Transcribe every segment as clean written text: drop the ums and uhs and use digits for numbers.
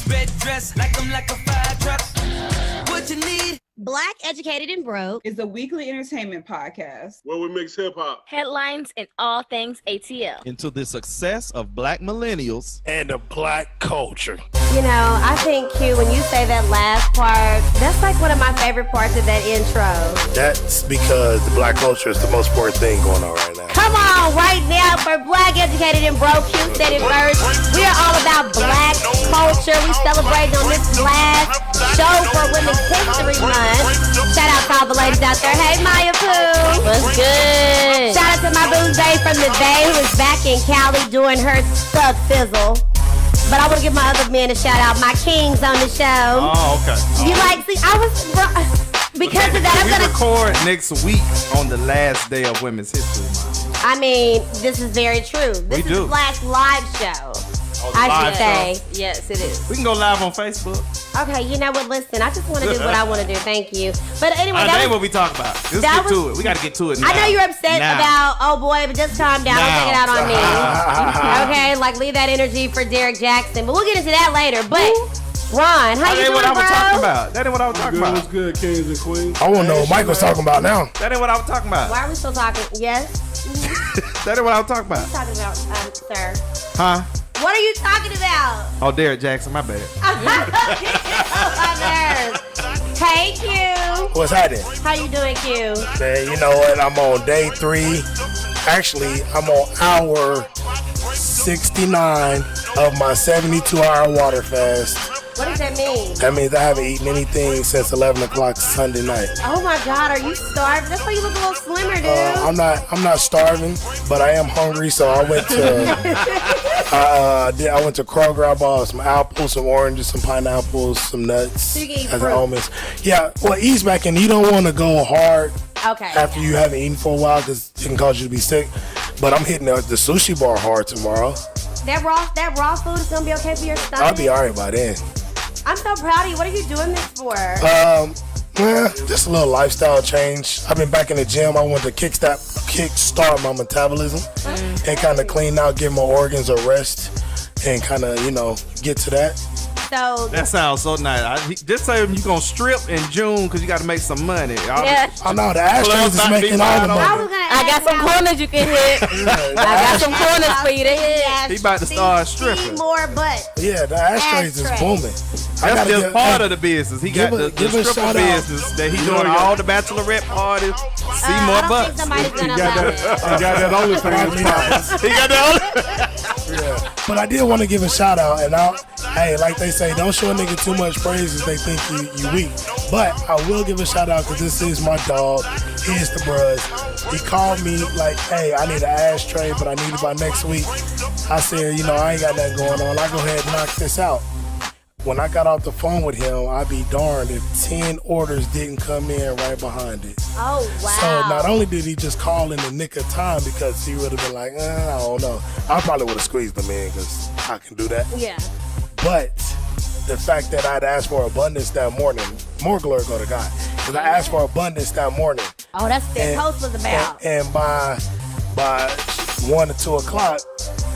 Red dress, like I'm like a fire truck. What you need? Black, Educated, and Broke is a weekly entertainment podcast where we mix hip-hop, headlines, and all things ATL into the success of Black millennials and the Black culture. You know, I think, Q, when you say that last part, that's like one of my favorite parts of that intro. That's because the Black culture is the most important thing going on right now. Come on, right now for Black, Educated, and Broke. Q said it first. We are all about Black culture. We celebrating on this last show for Women's History Month. Shout out to all the ladies out there. Hey, Maya Pooh. What's good? Shout out to my boo Zay from the Bay, who is back in Cali doing her stuff fizzle. But I want to give my other men a shout out. My kings on the show. Oh, okay. You like, see, I was, because of that, I'm going to record next week on the last day of Women's History Month. I mean, this is very true. This is a Black live show. I should say. Yes, it is. We can go live on Facebook. Okay, you know what? Listen, I just want to do what I want to do. Thank you. But anyway, that ain't what we talk about. Let's get to it. We got to get to it now. I know you're upset about, oh boy, but just calm down. Don't take it out on me. Okay, like leave that energy for Derek Jackson. But we'll get into that later. But Ron, how you doing, bro? That ain't what I was talking about. That ain't what I was talking about. What's good, kings and queens? I want to know what Mike was talking about now. That ain't what I was talking about. Why are we still talking? Yes? That ain't what I was talking about. What are you talking about, sir? Huh? What are you talking about? Oh, Derek Jackson, my bad. Hey, Q. What's happening? How you doing, Q? Man, you know what? I'm on day 3. Actually, I'm on hour 69 of my 72-hour water fast. What does that mean? That means I haven't eaten anything since 11 o'clock Sunday night. Oh my God, are you starving? That's why you look a little slimmer, dude. I'm not starving, but I am hungry, so I went to I went to Kroger. I bought some apples, some oranges, some pineapples, some nuts, so you can eat as fruit. almonds. Yeah, well, ease back in. You don't want to go hard after you haven't eaten for a while because it can cause you to be sick. But I'm hitting the sushi bar hard tomorrow. That raw food is gonna be okay for your stomach. I'll be alright by then. I'm so proud of you. What are you doing this for? Just a little lifestyle change. I've been back in the gym. I want to kickstart my metabolism and kind of clean out, give my organs a rest, and kind of, get to that. So that sounds so nice. Just say you're going to strip in June because you got to make some money. Yeah. I know, the Astros is making all the money. I got some corners you can hit. I got some corners for you to hit. He about to start stripping. More butts. Yeah, the Ashtrays is booming. That's just part of the business. He got the stripper business that he's doing all the bachelorette parties. See more butts. He got that OnlyFans. He got that Yeah. But I did want to give a shout out, and hey, like they say, don't show a nigga too much praise if they think you weak. But I will give a shout out because this is my dog. He is the bruh. He called me like, hey, I need an ashtray, but I need it by next week. I said, I ain't got nothing going on. I go ahead and knock this out. When I got off the phone with him, I'd be darned if 10 orders didn't come in right behind it. Oh, wow. So not only did he just call in the nick of time because he would have been like, I don't know. I probably would have squeezed him in because I can do that. Yeah. But the fact that I'd asked for abundance that morning, more glory go to God. Because I asked for abundance that morning. Oh, that's what the post was about. And by 1 to 2 o'clock,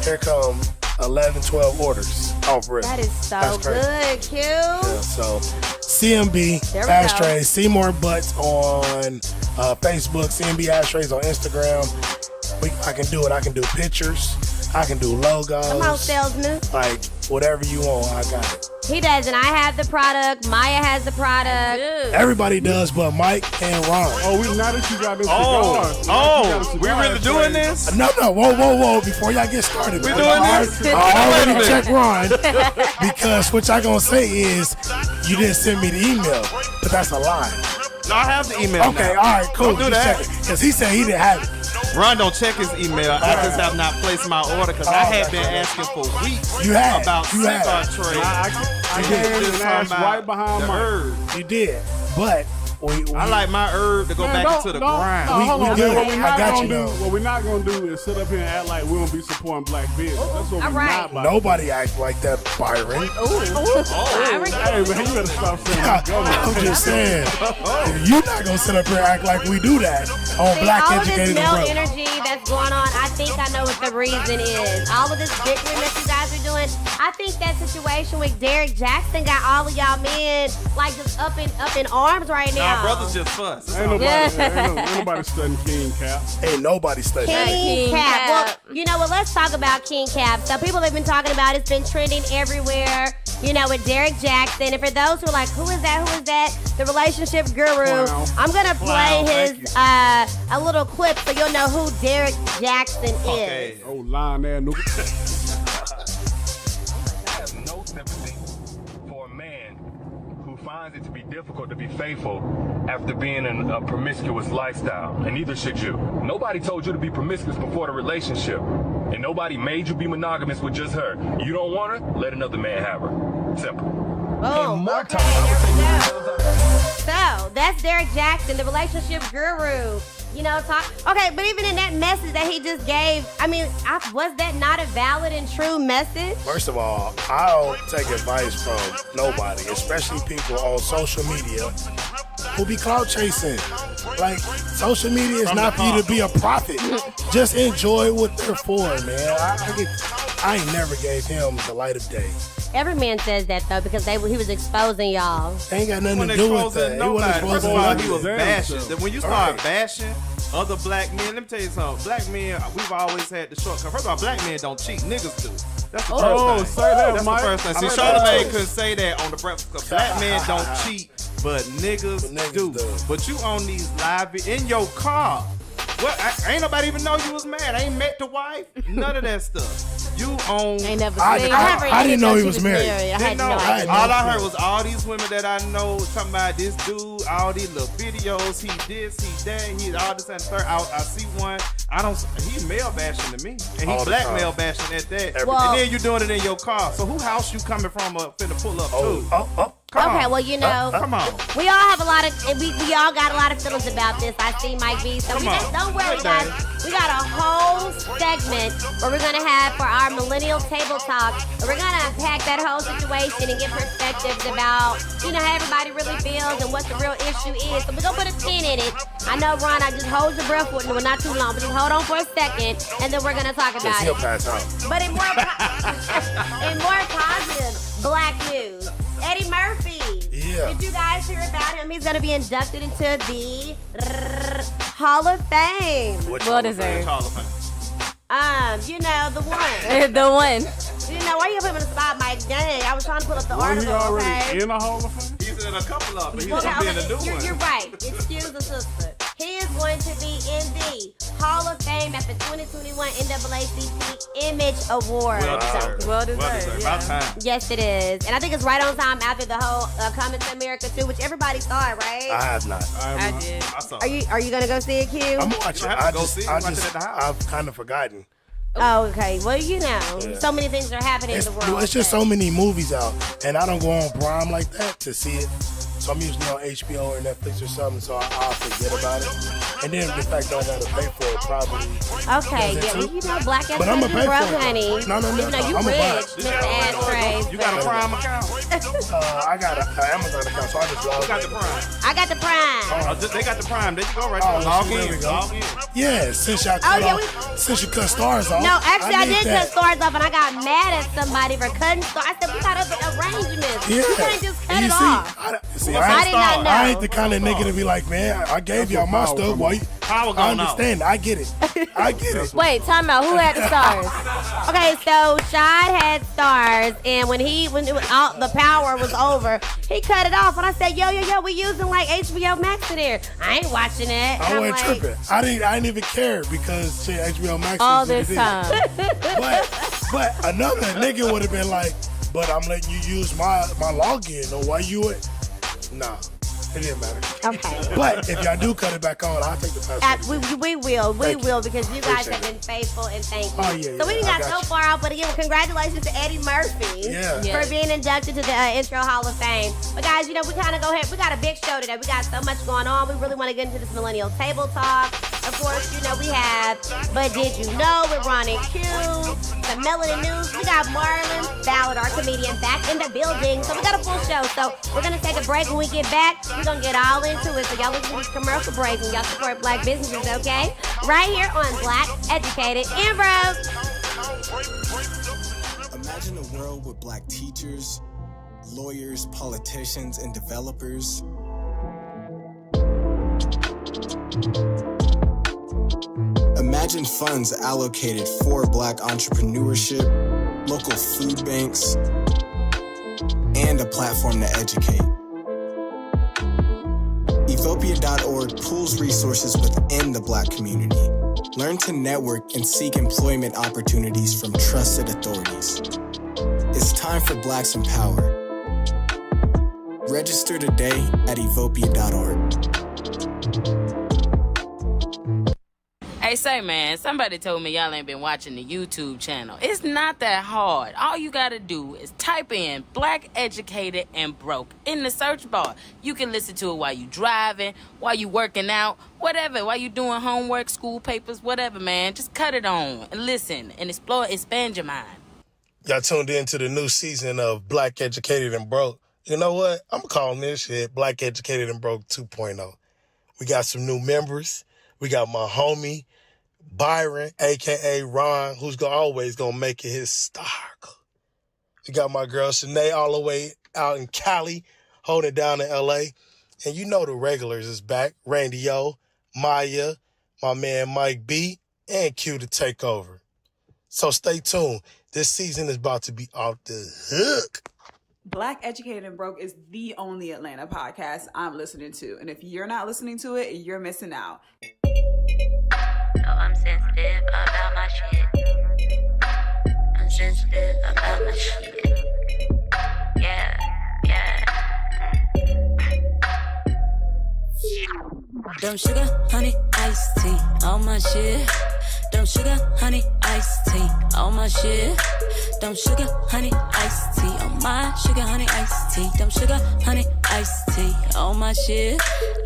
here come 11, 12 orders off rip. That is so good, Q. Yeah, so CMB Ashtrays, see more butts on Facebook, CMB Ashtrays on Instagram. I can do it. I can do pictures. I can do logos. Come on, salesman. Like, whatever you want, I got it. He does, and I have the product. Maya has the product. Dude. Everybody does, but Mike and Ron. Oh, now that you got this we really doing this? No, whoa. Before y'all get started. We doing this? I already checked Ron. Because what y'all gonna say is, you didn't send me the email. But that's a lie. No, I have the email. Okay, all right, cool. Don't do that. Because he said he didn't have it. Ron don't check his email. I just have not placed my order because I had been asking for weeks about cigar trade. I came and asked right behind my herb. You did, but I like my herb to go back into the ground. We good. I got you. What we're not gonna do is sit up here and act like we don't be supporting black business. That's what we're not about. Nobody acts like that, Byron. Byron. Hey man, you better stop saying that. I'm just saying, you're not gonna sit up here and act like we do that on Black Educated and Broke. Broke. Energy that's going on, I think I know what the reason is. All of this bickering that you guys are feeling. I think that situation with Derek Jackson got all of y'all men like just up in arms right now. Nah, brothers just fuss. Ain't nobody studying King Cap. Ain't nobody studying King Cap. Well, you know what? Let's talk about King Cap. So people have been talking about it's been trending everywhere. You know, with Derek Jackson. And for those who are like, who is that? Who is that? The relationship guru. Wow. I'm gonna play Wow, his a little clip so you'll know who Derek Jackson Okay. is. Oh, lying there, nigga. I have no sympathy for a man who finds it to be difficult to be faithful after being in a promiscuous lifestyle, and neither should you. Nobody told you to be promiscuous before the relationship, and nobody made you be monogamous with just her. You don't want her? Let another man have her. Simple. Boom. more Okay, time, I would there we say go. So that's Derek Jackson, the relationship guru. You know, okay, but even in that message that he just gave, I mean, was that not a valid and true message? First of all, I don't take advice from nobody, especially people on social media who be clout chasing. Like, social media is not for you to be a prophet. Just enjoy what they're for, man. I ain't never gave him the light of day. Every man says that, though, because he was exposing y'all. They ain't got nothing When to they do with exposing that. He wasn't nobody. supposed First to of all, do he was that. bashing. Damn, When you start Right. bashing other black men, let me tell you something. Black men, we've always had the shortcut. First of all, black men don't cheat. Niggas do. That's the Oh, first thing. say that, That's Mike. the first thing. See, I heard that. Charlamagne couldn't say that on the breakfast club. Black men don't cheat, but niggas do. But you on these live in your car. What? Ain't nobody even know you was mad. I ain't met the wife. None of that stuff. You on. Ain't never I seen didn't know he was married. I Didn't had no know. idea. All I heard was all these women that I know talking about this dude, all these little videos, he this, he that, he all this and third. I see one. He male bashing to me, and he All the black time. male bashing at that. Well- And then you doing it in your car. So who house you coming from? Finna pull up to? Come Okay, on. well, you know, Come on. we all have a lot of, we all got a lot of feelings about this. I see Mike V. So Come we on. just, don't worry, Good guys. day. We got a whole segment where we're going to have for our millennial table talk. And we're going to unpack that whole situation and get perspectives about, you know, how everybody really feels and what the real issue is. So we're going to put a pin in it. I know, Ron, I just hold your breath for it. Well, not too long, but just hold on for a second, and then we're going to talk about He'll it. pass out. But in more, in more positive black news, Eddie Murphy. Yeah. Did you guys hear about him? He's going to be inducted into the Hall of Fame. Well deserved. You know, the one. The one. You know, why you put him in the spot, Mike? Dang, I was trying to pull up the Wasn't he article, already okay? in a Hall of Fame? He's in a couple of them. He's Well, gonna be in a new you're, one. you're right. Excuse the sister. He is going to be in the Hall of Fame at the 2021 NAACP Image Awards. Well deserved. Well deserved, About yeah. time. Yes, it is. And I think it's right on time after the whole Coming to America too, which everybody saw it, right? I have not. I did. I saw. Are you gonna go see it, Q? I'm watching. You have to go see it. Watch it at the house. I've kind of forgotten. Oh, okay. Well, you know, Yeah. so many things are happening in the world. It's just so many movies out, and I don't go on Prime like that to see it. So I'm usually on HBO or Netflix or something, so I'll forget about it. And then the fact that I gotta pay for it probably. Okay, does it yeah, well, too. you know, black But I'ma educated pay broke, for it. honey. No, Even though you I'ma buy rich, it. Mr. Ashtrays. You got a Prime account? I got an Amazon account, so I just log You got in. the Prime. I got the Prime. They got the Prime. There you go, right Oh, there. Log there we in. go. Log in. Yeah, since y'all Oh, cut yeah, off, since you cut stars off. No, actually, I need did that. cut stars off, and I got mad at somebody for cutting stars. I said, we got other arrangements. Yeah. You can't just cut And it you off. I did not know. I ain't the kind of nigga to be like, man, I gave y'all my stuff. Why you? Power I going understand. I get it. I get it. Wait, time out. Who had the stars? Okay, so Shad had stars, and when it was out, the power was over, he cut it off. And I said, yo, we using like HBO Max in there. I ain't watching it. And I I'm wasn't like, tripping. I didn't even care because shit, HBO Max. All is what this it is. time. But another nigga would have been like, but I'm letting you use my login. Or why you it? Nah, it didn't matter. okay. But if y'all do cut it back on, I'll take the password. We will Thank you. because you guys Appreciate have been faithful and thank you. Oh, yeah, so we yeah, didn't I got got so you. far out, but again, congratulations to Eddie Murphy Yeah. Yeah. for being inducted to the Intro Hall of Fame. But guys, you know, we kind of go ahead. We got a big show today. We got so much going on. We really want to get into this millennial table talk. Of course, you know, we have But Did You Know with Ronnie Q, the Melanin News. We got Marlon Ballard, our comedian, back in the building. So we got a full show. So we're going to take a break. When we get back, we're going to get all into it. So y'all listen to these commercial breaks and y'all support black businesses, okay? Right here on Black, Educated, and Broke. Imagine a world with black teachers, lawyers, politicians, and developers. Imagine funds allocated for black entrepreneurship, local food banks, and a platform to educate. Evopia.org pools resources within the black community. Learn to network and seek employment opportunities from trusted authorities. It's time for Blacks in Power. Register today at evopia.org. Hey, say, man, somebody told me y'all ain't been watching the YouTube channel. It's not that hard. All you gotta do is type in Black Educated and Broke in the search bar. You can listen to it while you driving, while you working out, whatever, while you doing homework, school papers, whatever, man. Just cut it on and listen and explore, expand your mind. Y'all tuned in to the new season of Black Educated and Broke. You know what? I'm calling this shit Black Educated and Broke 2.0. We got some new members. We got my homie, Byron, a.k.a. Ron, who's always going to make it his star. We got my girl, Shanae, all the way out in Cali, holding it down in L.A. And you know the regulars is back. Randy O, Maya, my man Mike B, and Q to take over. So stay tuned. This season is about to be off the hook. Black Educated and Broke is the only Atlanta podcast I'm listening to. And if you're not listening to it, you're missing out. I'm sensitive about my shit. I'm sensitive about my shit. Yeah, yeah. Dumb sugar, honey, iced tea on my shit. Dumb sugar, honey, iced tea on my shit. Dumb sugar, honey, iced tea on my sugar, honey, iced tea. Dumb sugar, honey, iced tea on my shit.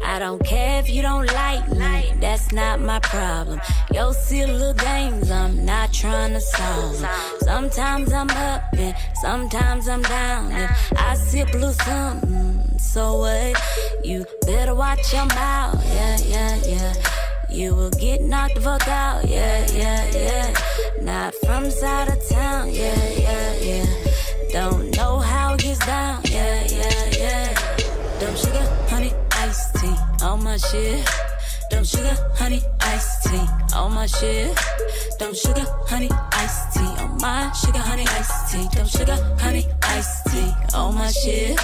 I don't care if you don't like me, that's not my problem. Yo, silly little games, I'm not trying to solve them. Sometimes I'm up and sometimes I'm down. If I sip a little something, so what? You better watch your mouth, yeah, yeah, yeah. You will get knocked the fuck out, yeah, yeah, yeah. Not from the side of town, yeah, yeah, yeah. Don't know how it gets down, yeah, yeah, yeah. Dumb sugar, honey, iced tea on my shit. Dumb sugar, honey, iced tea on my shit. Dumb sugar, honey, iced tea on my sugar, honey, iced tea. Dumb sugar, honey, iced tea on my shit.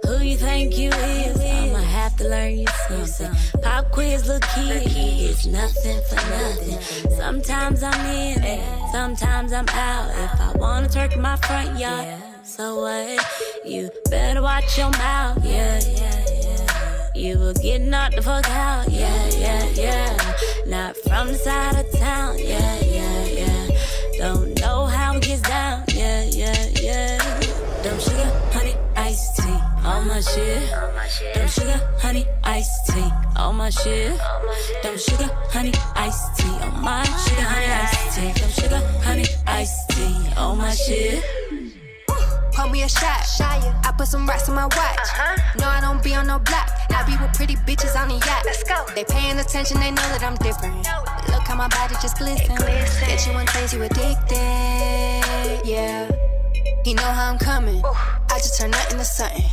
Who you think you is? I'ma have to learn you something. Pop quiz, little kid, it's nothing for nothing. Sometimes I'm in it, sometimes I'm out. If I wanna twerk in my front yard, so what? You better watch your mouth, yeah, yeah, yeah. You will get knocked the fuck out, yeah, yeah, yeah. Not from the side of town, yeah, yeah, yeah. Don't know how it gets down, yeah, yeah, yeah. Dumb sugar, honey, iced tea on my shit. Dumb sugar, honey, iced tea on my shit. Dumb sugar, honey, iced tea on my sugar, honey, iced tea. Dumb sugar, honey, iced tea on my shit. Pour me a shot. I put some rocks in my watch. No, I don't be on no block. I be with pretty bitches on the yacht. Let's go. They paying attention, they know that I'm different. Look how my body just glisten. Get you one taste, you addicted. Yeah. He know how I'm coming. I just turn nothing to something.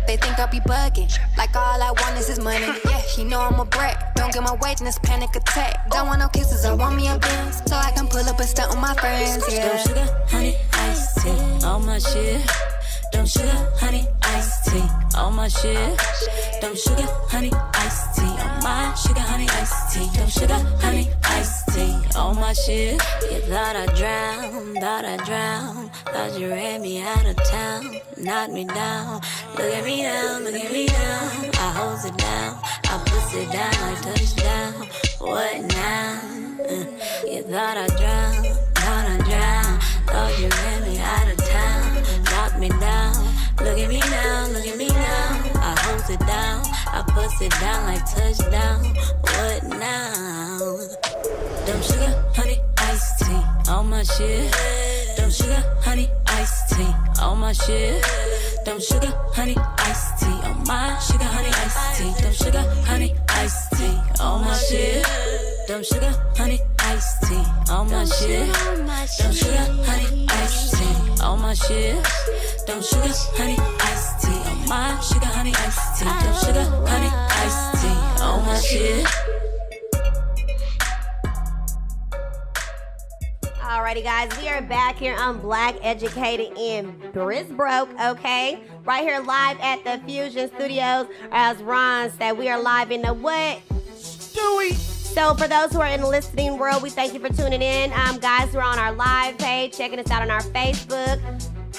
They think I'll be bugging. Like all I want is his money. Yeah, he know I'm a brat. Don't get my weight in this panic attack. Don't want no kisses, I want me a dance. So I can pull up and stunt with my friends. Yeah. Dumb sugar, honey, iced tea on my shit. Dumb sugar, honey, iced tea on my shit. Dumb sugar, honey, iced tea on my sugar, honey, iced tea. Dumb sugar, honey, iced tea on my shit. You thought I drowned, thought you ran me out of town, knocked me down. Look at me now, look at me now. I holds it down, I puts it down like touchdown. What now? You thought I drowned, thought you ran me out of town, knocked me down. Look at me now, look at me now. I holds it down, I puts it down like touchdown. What now? Dumb sugar, honey, iced tea on my shit. Dumb sugar, honey, iced tea on my shit. Dumb sugar, honey, iced tea on my sugar, honey, iced tea. Dumb sugar, honey, iced tea on my shit. Dumb sugar, honey, iced tea on my shit. Dumb sugar, honey, iced tea on my shit. Don't sugar, honey, iced tea on my sugar, honey, iced tea. Don't sugar, honey, iced tea on my shit. Alrighty, guys, we are back here on Black, Educated, and Broke, okay? Right here live at the Fusion Studios. As Ron said, we are live in the what? Stewie. So for those who are in the listening world, we thank you for tuning in. Guys who are on our live page, checking us out on our Facebook.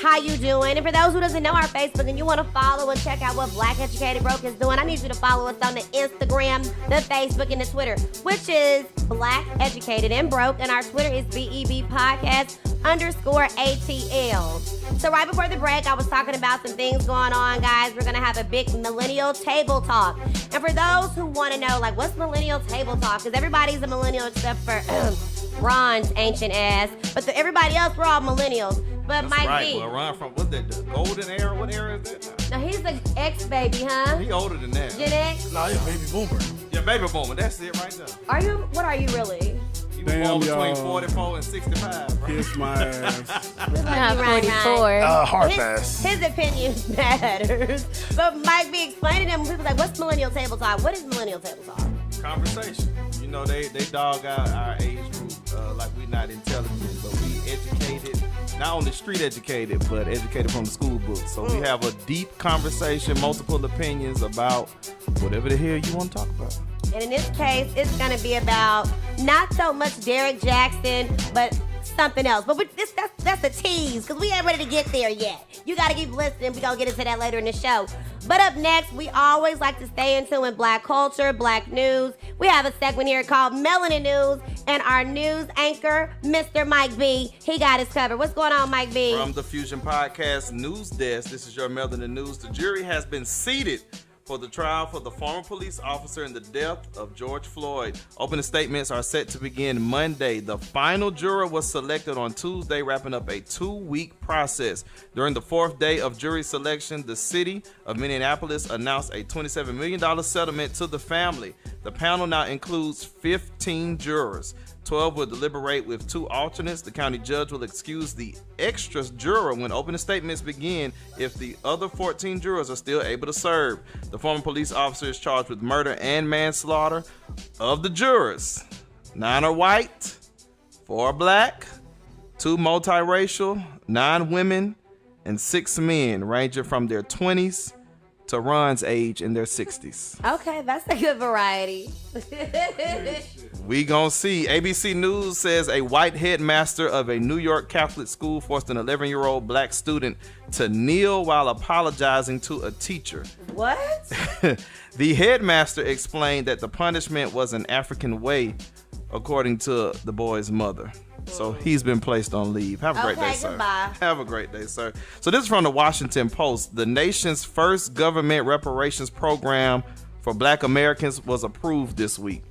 How you doing? And for those who doesn't know our Facebook and you want to follow and check out what Black Educated Broke is doing, I need you to follow us on the Instagram, the Facebook, and the Twitter, which is Black Educated and Broke, and our Twitter is BEB Podcast _ATL. So right before the break, I was talking about some things going on, guys. We're going to have a big millennial table talk. And for those who want to know, like, what's millennial table talk? Because everybody's a millennial except for Ron's ancient ass. But everybody else, we're all millennials. But That's Mike right. B. Well, Ron from, what's that, the golden era? What era is that now? Now, he's an ex-baby, huh? He older than that. Gen X? No, he's a baby boomer. Yeah, baby boomer. That's it right there. Are you? What are you really? You was born between 44 and 65, right? Kiss my ass. Not 44. Hard pass. His opinion matters. But Mike B, explain to them when people like, what's millennial table talk? What is millennial table talk? Conversation. You know, they dog out our age group like we're not intelligent, but we educated, not only street educated, but educated from the school book. So we have a deep conversation, multiple opinions about whatever the hell you want to talk about. And in this case, it's going to be about not so much Derek Jackson, but something else. But that's a tease, because we ain't ready to get there yet. You got to keep listening. We're going to get into that later in the show. But up next, we always like to stay in tune with Black culture, Black news. We have a segment here called Melanin News, and our news anchor, Mr. Mike B, he got us covered. What's going on, Mike B? From the Fusion Podcast News Desk, this is your Melanin News. The jury has been seated for the trial for the former police officer in the death of George Floyd. Opening statements are set to begin Monday. The final juror was selected on Tuesday, wrapping up a 2-week process. During the 4th day of jury selection, the city of Minneapolis announced a $27 million settlement to the family. The panel now includes 15 jurors. 12 will deliberate with 2 alternates. The county judge will excuse the extra juror when opening statements begin if the other 14 jurors are still able to serve. The former police officer is charged with murder and manslaughter. Of the jurors, 9 are white, 4 are black, 2 multiracial, 9 women, and 6 men ranging from their 20s to Ron's age in their 60s. Okay, that's a good variety. We gonna see. ABC News says a white headmaster of a New York Catholic school forced an 11-year-old black student to kneel while apologizing to a teacher. What? The headmaster explained that the punishment was an African way, according to the boy's mother. So he's been placed on leave. Have a great day, sir. Goodbye. Have a great day, sir. So this is from the Washington Post. The nation's first government reparations program for Black Americans was approved this week.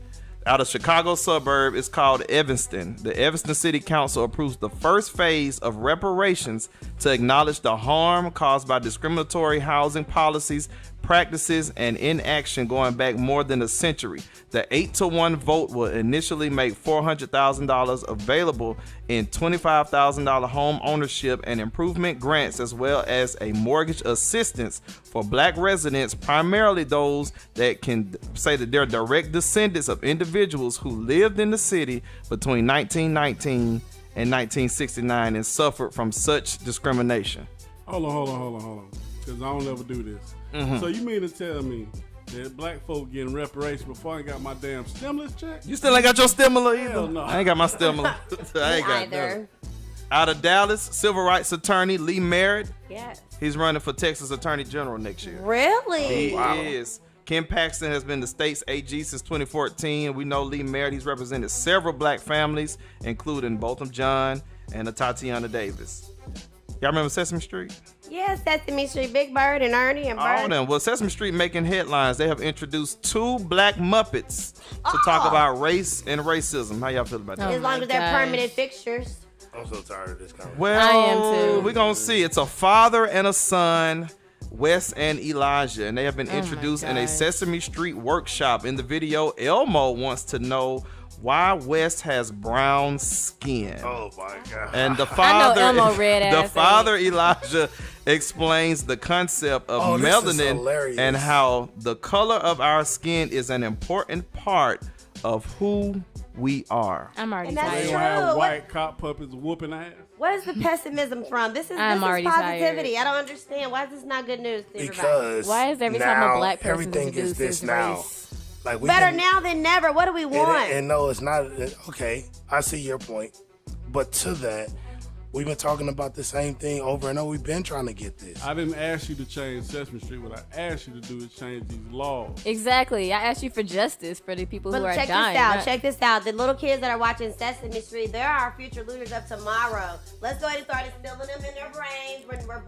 Out of Chicago suburb, it's called Evanston. The Evanston City Council approves the first phase of reparations to acknowledge the harm caused by discriminatory housing policies, practices, and inaction going back more than a century. The 8-to-1 vote will initially make $400,000 available in $25,000 home ownership and improvement grants, as well as a mortgage assistance for Black residents, primarily those that can say that they're direct descendants of individuals who lived in the city between 1919 and 1969 and suffered from such discrimination. Hold on. Because I don't ever do this. Mm-hmm. So you mean to tell me that black folk getting reparations before I got my damn stimulus check? You still ain't got your stimulus either? Hell no. I ain't got my stimulus. I ain't got Either. Out of Dallas, civil rights attorney Lee Merritt. Yes. He's running for Texas Attorney General next year. Really? He is. Ken Paxton has been the state's AG since 2014. We know Lee Merritt. He's represented several black families, including Botham Jean and Tatiana Davis. Y'all remember Sesame Street? Yes, Sesame Street, Big Bird and Ernie and Bert. All of them. Well, Sesame Street making headlines. They have introduced 2 black Muppets to talk about race and racism. How y'all feel about that? As long as they're permanent fixtures. I'm so tired of this conversation. Well, I am too. We're going to see. It's a father and a son, Wes and Elijah, and they have been introduced in a Sesame Street workshop. In the video, Elmo wants to know why West has brown skin. Oh my God. And the I know Elmo red ass father Elijah explains the concept of melanin and how the color of our skin is an important part of who we are. I'm already And that's tired. They true. have white cop puppets whooping ass. What is the pessimism from? This is already positivity. tired. I don't understand. Why is this not good news to everybody? Because Why is every time a now black person everything is introduces this now. race? Like we Better can- now than never. What do we want? And no, it's not. Okay, I see your point. But to that, we've been talking about the same thing over and over. We've been trying to get this. I didn't ask you to change Sesame Street. What I asked you to do is change these laws. Exactly. I asked you for justice for the people who But are check dying. this out. not- Check this out. The little kids that are watching Sesame Street, they're our future leaders of tomorrow. Let's go ahead and start instilling them in their brains.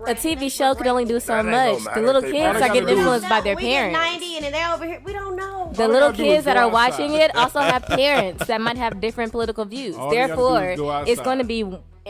A TV show could only do so That ain't gonna much. The matter. little They kids probably are getting gotta do influenced by their we parents. Get 90 and they're over here. We don't know. The All they little gotta do is kids that go are outside. watching it also have parents that might have different political views. All they gotta do Therefore, is go it's outside. going to be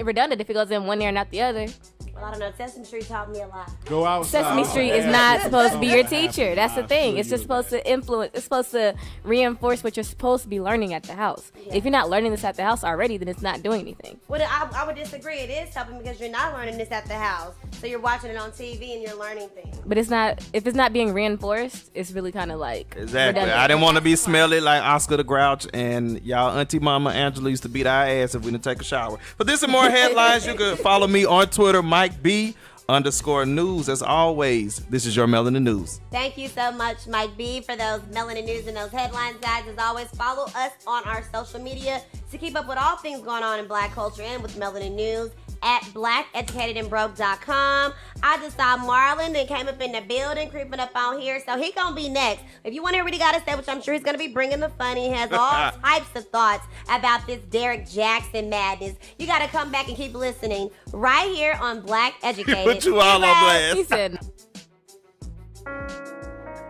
redundant if it goes in one ear and not the other. Well, I don't know. Sesame Street taught me a lot. Go outside. Sesame Street is not supposed to be your teacher. That's the thing. It's just supposed to influence. It's supposed to reinforce what you're supposed to be learning at the house. If you're not learning this at the house already, then it's not doing anything. Well, I would disagree. It is helping because you're not learning this at the house. So you're watching it on TV and you're learning things. But it's not. If it's not being reinforced, it's really kind of like Exactly. redundant. I didn't want to be smelly like Oscar the Grouch, and y'all Auntie Mama Angela used to beat our ass if we didn't take a shower. For this and more headlines, you can follow me on Twitter, MikeB_news. As always, this is your Melanin News. Thank you so much, Mike B, for those melanin news and those headlines, guys. As always, follow us on our social media to keep up with all things going on in black culture and with Melanin News at blackeducatedandbroke.com. I just saw Marlon that came up in the building, creeping up on here, so he gonna be next. If you want to hear what he got to say, which I'm sure he's gonna be bringing the funny, he has all types of thoughts about this Derek Jackson madness. You gotta come back and keep listening right here on Black Educated. Put you all on blast. He said,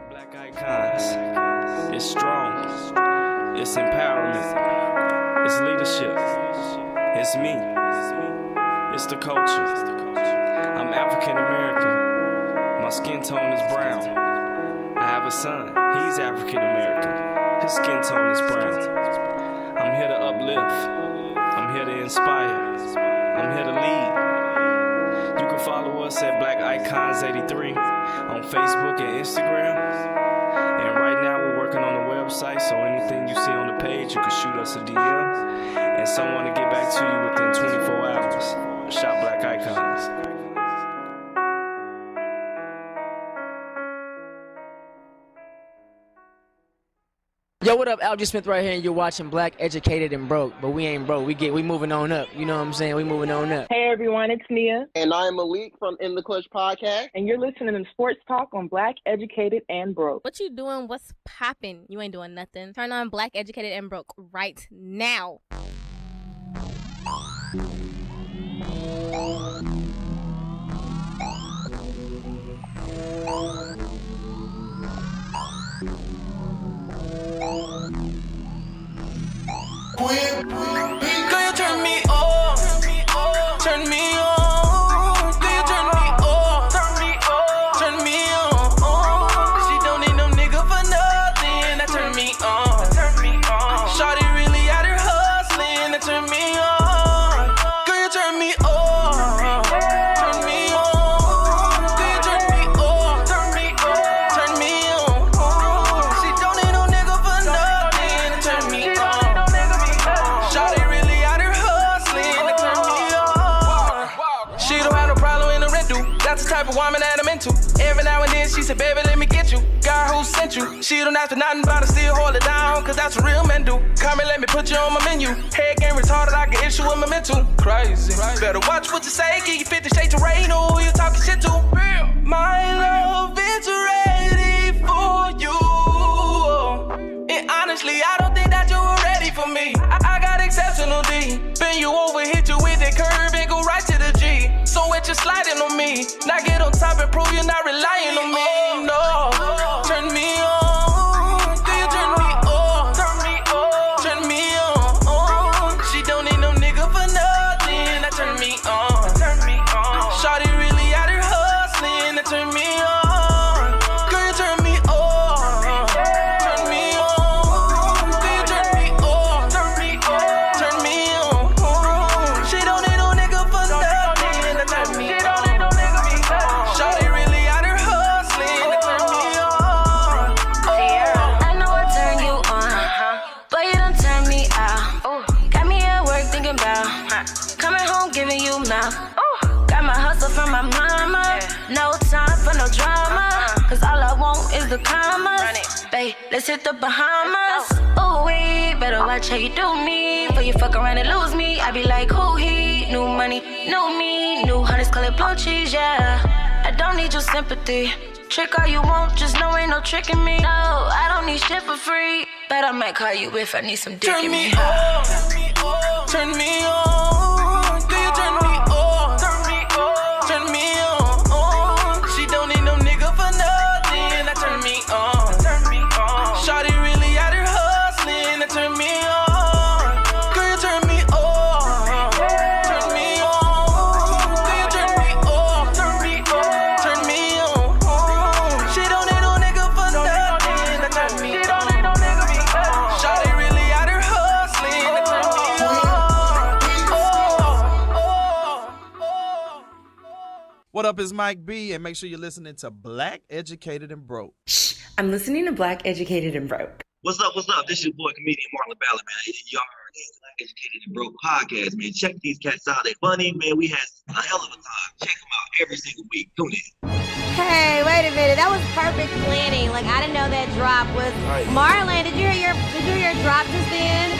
Black icons. It's strong. It's empowerment. It's leadership. It's me. It's the culture. I'm African American. My skin tone is brown. I have a son. He's African American. His skin tone is brown. I'm here to uplift. I'm here to inspire. I'm here to lead. You can follow us at Black Icons 83 on Facebook and Instagram. And right now we're working on the website, so anything you see on the page, you can shoot us a DM and someone to get back to you within 24 hours. Shop Black Icons. Yo, what up? Algie Smith right here, and you're watching Black Educated and Broke, but we ain't broke. We moving on up. You know what I'm saying? We moving on up. Hey everyone, it's Nia. And I'm Malik from In the Clutch Podcast. And you're listening to Sports Talk on Black Educated and Broke. "What you doing? What's popping? You ain't doing nothing. Turn on Black Educated and Broke right now." Girl, you turn me on, turn me on. Girl, you turn me on, turn me on. She don't need no nigga for nothing. That turn me on, Shawty really out here hustling. That turn me on. Girl, you turn me on, turn me on. Girl, you turn me on, turn me on. She don't need no nigga for nothing. That turn me on. Shawty really out here hustling to turn me on. She don't have no problem in the rent due. That's the type of woman that I'm into. Every now and then she said, baby, let me get you. God, who sent you? She don't ask for nothing, but I still hold it down, cause that's what real men do. Come and let me put you on my menu. Head game retarded, I get issue with my mental. Crazy. Better watch what you say, give you 50 shades of rain, who you talking shit to. My love is ready for you. And honestly, I don't think that you were ready for me. I got exceptional D. Bend you over, hit you with that curve and go right to the G. So what you sliding on me? Now get on top and prove you're not relying on me. No, turn me on. Do you turn me on? Turn me on. She don't need no nigga for nothing. That turn me on. Shawty really out here hustling. That turn me on. Girl, you turn me on. Turn me on. Girl, you turn me on. for no drama. Cause all I want is the commas. Babe, let's hit the Bahamas. Ooh, we better watch how you do me. Before you fuck around and lose me, I be like, who he? New money, new me, new hundreds colored blue cheese, yeah. I don't need your sympathy. Trick all you want, just know ain't no tricking me. No, I don't need shit for free. But I might call you if I need some dick in me. Turn me on. Do you turn me on? Turn me on. She don't need no nigga for nothing. I turn me on. Shawty really out here hustling. I turn me on. Girl, you turn me on. Turn me on. Do you turn me on? Turn me on. She don't need no nigga for nothing. I turn me on. Shawty really out here hustling. I turn me on. What up, is Mike B, and make sure you're listening to Black, Educated, and Broke. I'm listening to Black, Educated, and Broke. What's up? This your boy, comedian Marlon Ballard, man. Y'all heard the Black Educated and Broke podcast, man. Check these cats out. They funny, man. We had a hell of a time. Check them out every single week. Tune in. Hey, wait a minute. That was perfect planning. Like, I didn't know that drop was... Marlon, did you hear your drop just then?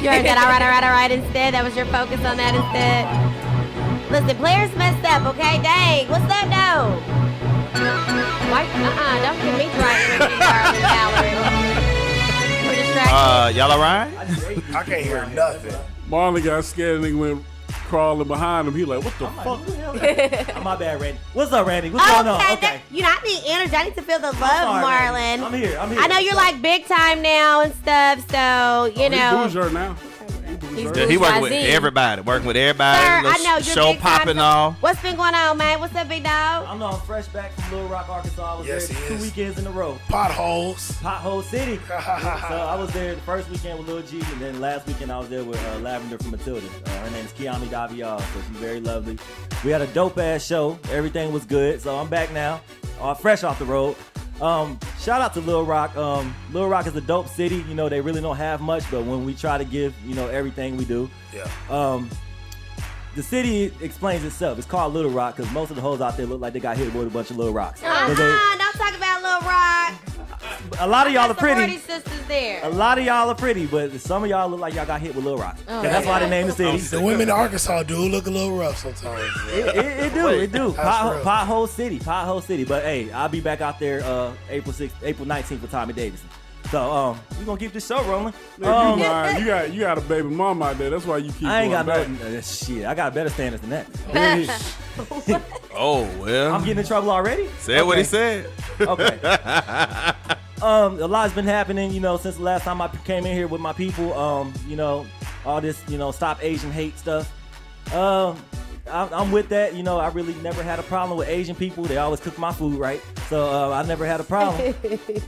You heard that, all right, instead? That was your focus on that instead? Listen, players messed up, okay? Dang, what's up, though? Why? Don't give me dry energy, Marlon Ballard. We're distracted. Y'all alright? I can't hear nothing. Marlon got scared and he went crawling behind him. He like, what the fuck? My bad, Randy. What's up, Randy? What's going on? Okay. You know, I need energy. I need to feel the love, sorry, Marlon. I'm here. I know you're like big time now and stuff, so, you know. He's bouger now. Yeah, he working with everybody. Sir, I know you're show big time, popping so off. What's been going on, man? What's up, big dog? I'm fresh back from Little Rock, Arkansas. I was there 2 weekends in a row. Potholes. Pothole City. So I was there the first weekend with Lil G, and then last weekend I was there with Lavender from Matilda. Her name is Kiami Davial, so she's very lovely. We had a dope-ass show. Everything was good, so I'm back now, fresh off the road. Shout out to Little Rock. Little Rock is a dope city. You know, they really don't have much, but when we try to give, you know, everything we do. Yeah. The city explains itself. It's called Little Rock because most of the hoes out there look like they got hit with a bunch of Little Rocks. Don't talk about Lil Rock. A lot of y'all are pretty. Sorority sisters there. A lot of y'all are pretty, but some of y'all look like y'all got hit with Little Rocks. Oh, that's why they named the city. The women in Arkansas do look a little rough sometimes. It do. Pothole City. But hey, I'll be back out there April 19th with Tommy Davidson. So we gonna keep this show rolling. You got a baby mom out there. That's why you keep. I ain't got back. nothing. Shit, I got better standards than that. Oh well. I'm getting in trouble already. Said what he said. Okay. A lot's been happening, you know, since the last time I came in here with my people. You know, all this, you know, stop Asian hate stuff. I'm with that. You know, I really never had a problem with Asian people. They always cook my food right, so I never had a problem.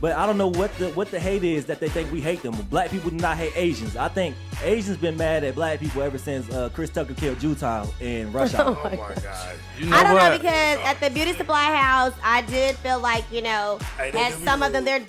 But I don't know what the hate is that they think we hate them. Black people do not hate Asians. I think Asians been mad at black people ever since Chris Tucker killed Jutao in Rush Hour. Oh my God. You know I don't what? know, because at the beauty supply house, I did feel like, you know, as some of them, they're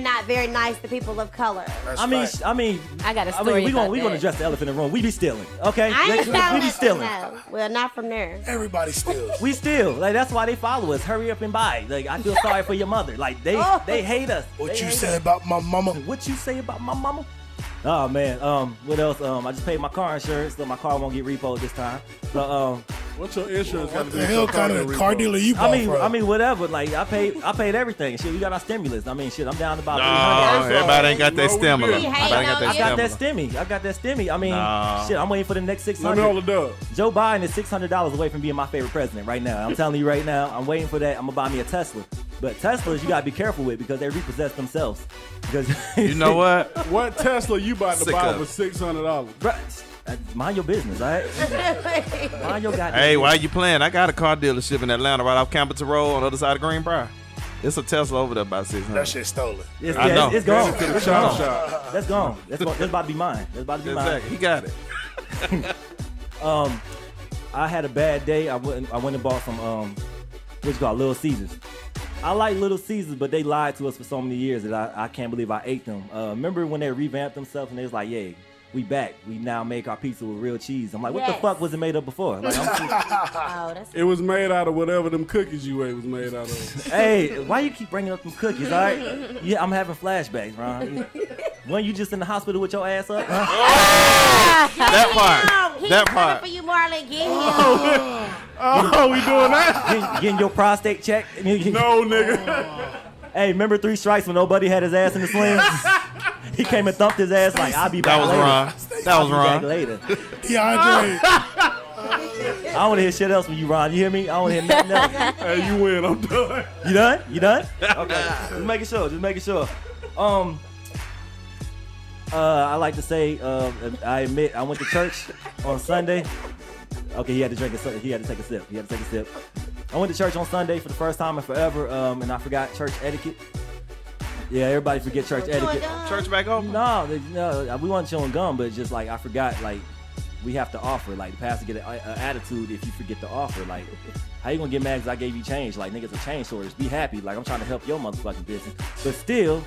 not very nice to people of color. I mean, I got a story we about gonna that. address the elephant in the room. We be stealing, okay? I ain't stealing. We be stealing. No. Well, not from there. Everybody steals. We steal. Like, that's why they follow us. Hurry up and buy. Like, I feel sorry for your mother. Like, they hate us. What you say about my mama? What you say about my mama? Oh man, what else? I just paid my car insurance, so my car won't get repoed this time. So what's your insurance got to What do? the hell kind of car dealer you bought from? I mean, whatever. Like, I paid everything. Shit, we got our stimulus. I mean, shit, I'm down to about $300. Everybody ain't got that stimulus. I got that stimmy. I mean, shit, I'm waiting for the next $600. Let me hold it up. Joe Biden is $600 away from being my favorite president right now. I'm telling you right now, I'm waiting for that. I'm gonna buy me a Tesla. But Teslas, you gotta be careful with because they repossess themselves. Because you know what? What Tesla you about to buy for $600? Mind your business, all right? Mind your goddamn Hey, why business. you playing? I got a car dealership in Atlanta right off Campbellton Road on the other side of Greenbrier. It's a Tesla over there about 600. That shit stolen. I know. It's gone. To the It's chop gone. shop. That's gone. That's about to be mine. That's about to be mine. Exactly. He got it. I had a bad day. I went and bought some what's called Little Caesars. I like Little Caesars, but they lied to us for so many years that I can't believe I ate them. Remember when they revamped themselves and they was like, yeah, we back. We now make our pizza with real cheese. I'm like, what the Yes. fuck was it made of before? Like, Oh, that's It was made out of whatever them cookies you ate was made out of. hey, why you keep bringing up them cookies? All right, yeah, I'm having flashbacks, Ron. When you just in the hospital with your ass up? Huh? That part. He's That coming part. for you, Marlon. Get him. Oh, we doing that? Getting your prostate checked? No, nigga. Hey, remember 3 Strikes when nobody had his ass in the sling? He came and thumped his ass like, I'll be back That was later. wrong. That was I'll be wrong. back later. DeAndre. I don't want to hear shit else from you, Ron. You hear me? I don't want to hear nothing else. Hey, you win. I'm done. You done? You done? Okay. Just making sure. Just making sure. I like to say, I admit, I went to church on Sunday. Okay, he had to drink a. He had to take a sip. He had to take a sip. I went to church on Sunday for the first time in forever, and I forgot church etiquette. Yeah, everybody forget church etiquette. Church back open? No, we wasn't chewing gum, but just like I forgot, like we have to offer. Like the pastor get an attitude if you forget to offer. Like, how you gonna get mad because I gave you change? Like niggas are change sorters. Be happy. Like I'm trying to help your motherfucking business, but still.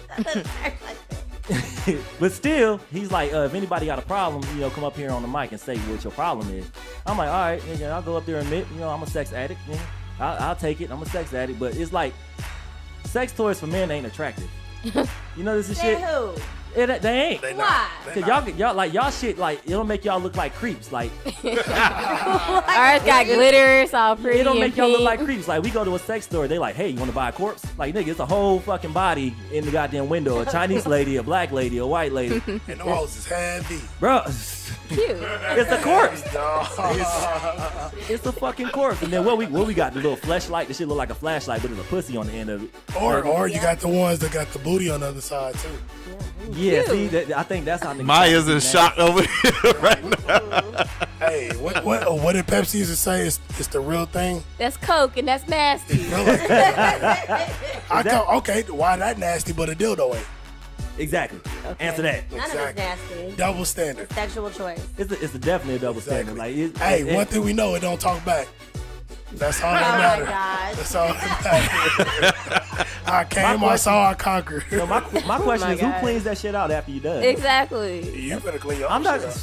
But still, he's like, if anybody got a problem, come up here on the mic and say what your problem is. I'm like, all right, nigga, I'll go up there and admit, I'm a sex addict. I'll take it. I'm a sex addict. But it's like, sex toys for men ain't attractive. You know this is shit? Who? They ain't. Why? Cause y'all shit like it'll make y'all look like creeps. Like Ours got glitter, it's all pretty. it don't and make y'all look pink. like creeps. Like we go to a sex store, they like, hey, you want to buy a corpse? Like nigga, it's a whole fucking body in the goddamn window. A Chinese lady, a black lady, a white lady. And the hoes is heavy. Bro, Cute. it's a corpse. It's a fucking corpse. And then what we got? The little flashlight. This shit look like a flashlight, but there's a pussy on the end of it. Or you got the ones that got the booty on the other side too. Yeah, see, I think that's how niggas. Maya's in shock over here right now. Hey, what did Pepsi used to say? It's the real thing. That's Coke and that's nasty. Okay, why that nasty but a dildo ain't? Exactly. Okay. Answer that. None of it's nasty. Double standard. Sexual choice. It's definitely a double standard. Like, One thing we know, it don't talk back. That's all Oh that my matters. gosh. That's all that matters. I came, I saw, I conquered. No, my question is, who cleans that shit out after you done? Exactly. You better clean your I'm own not. shit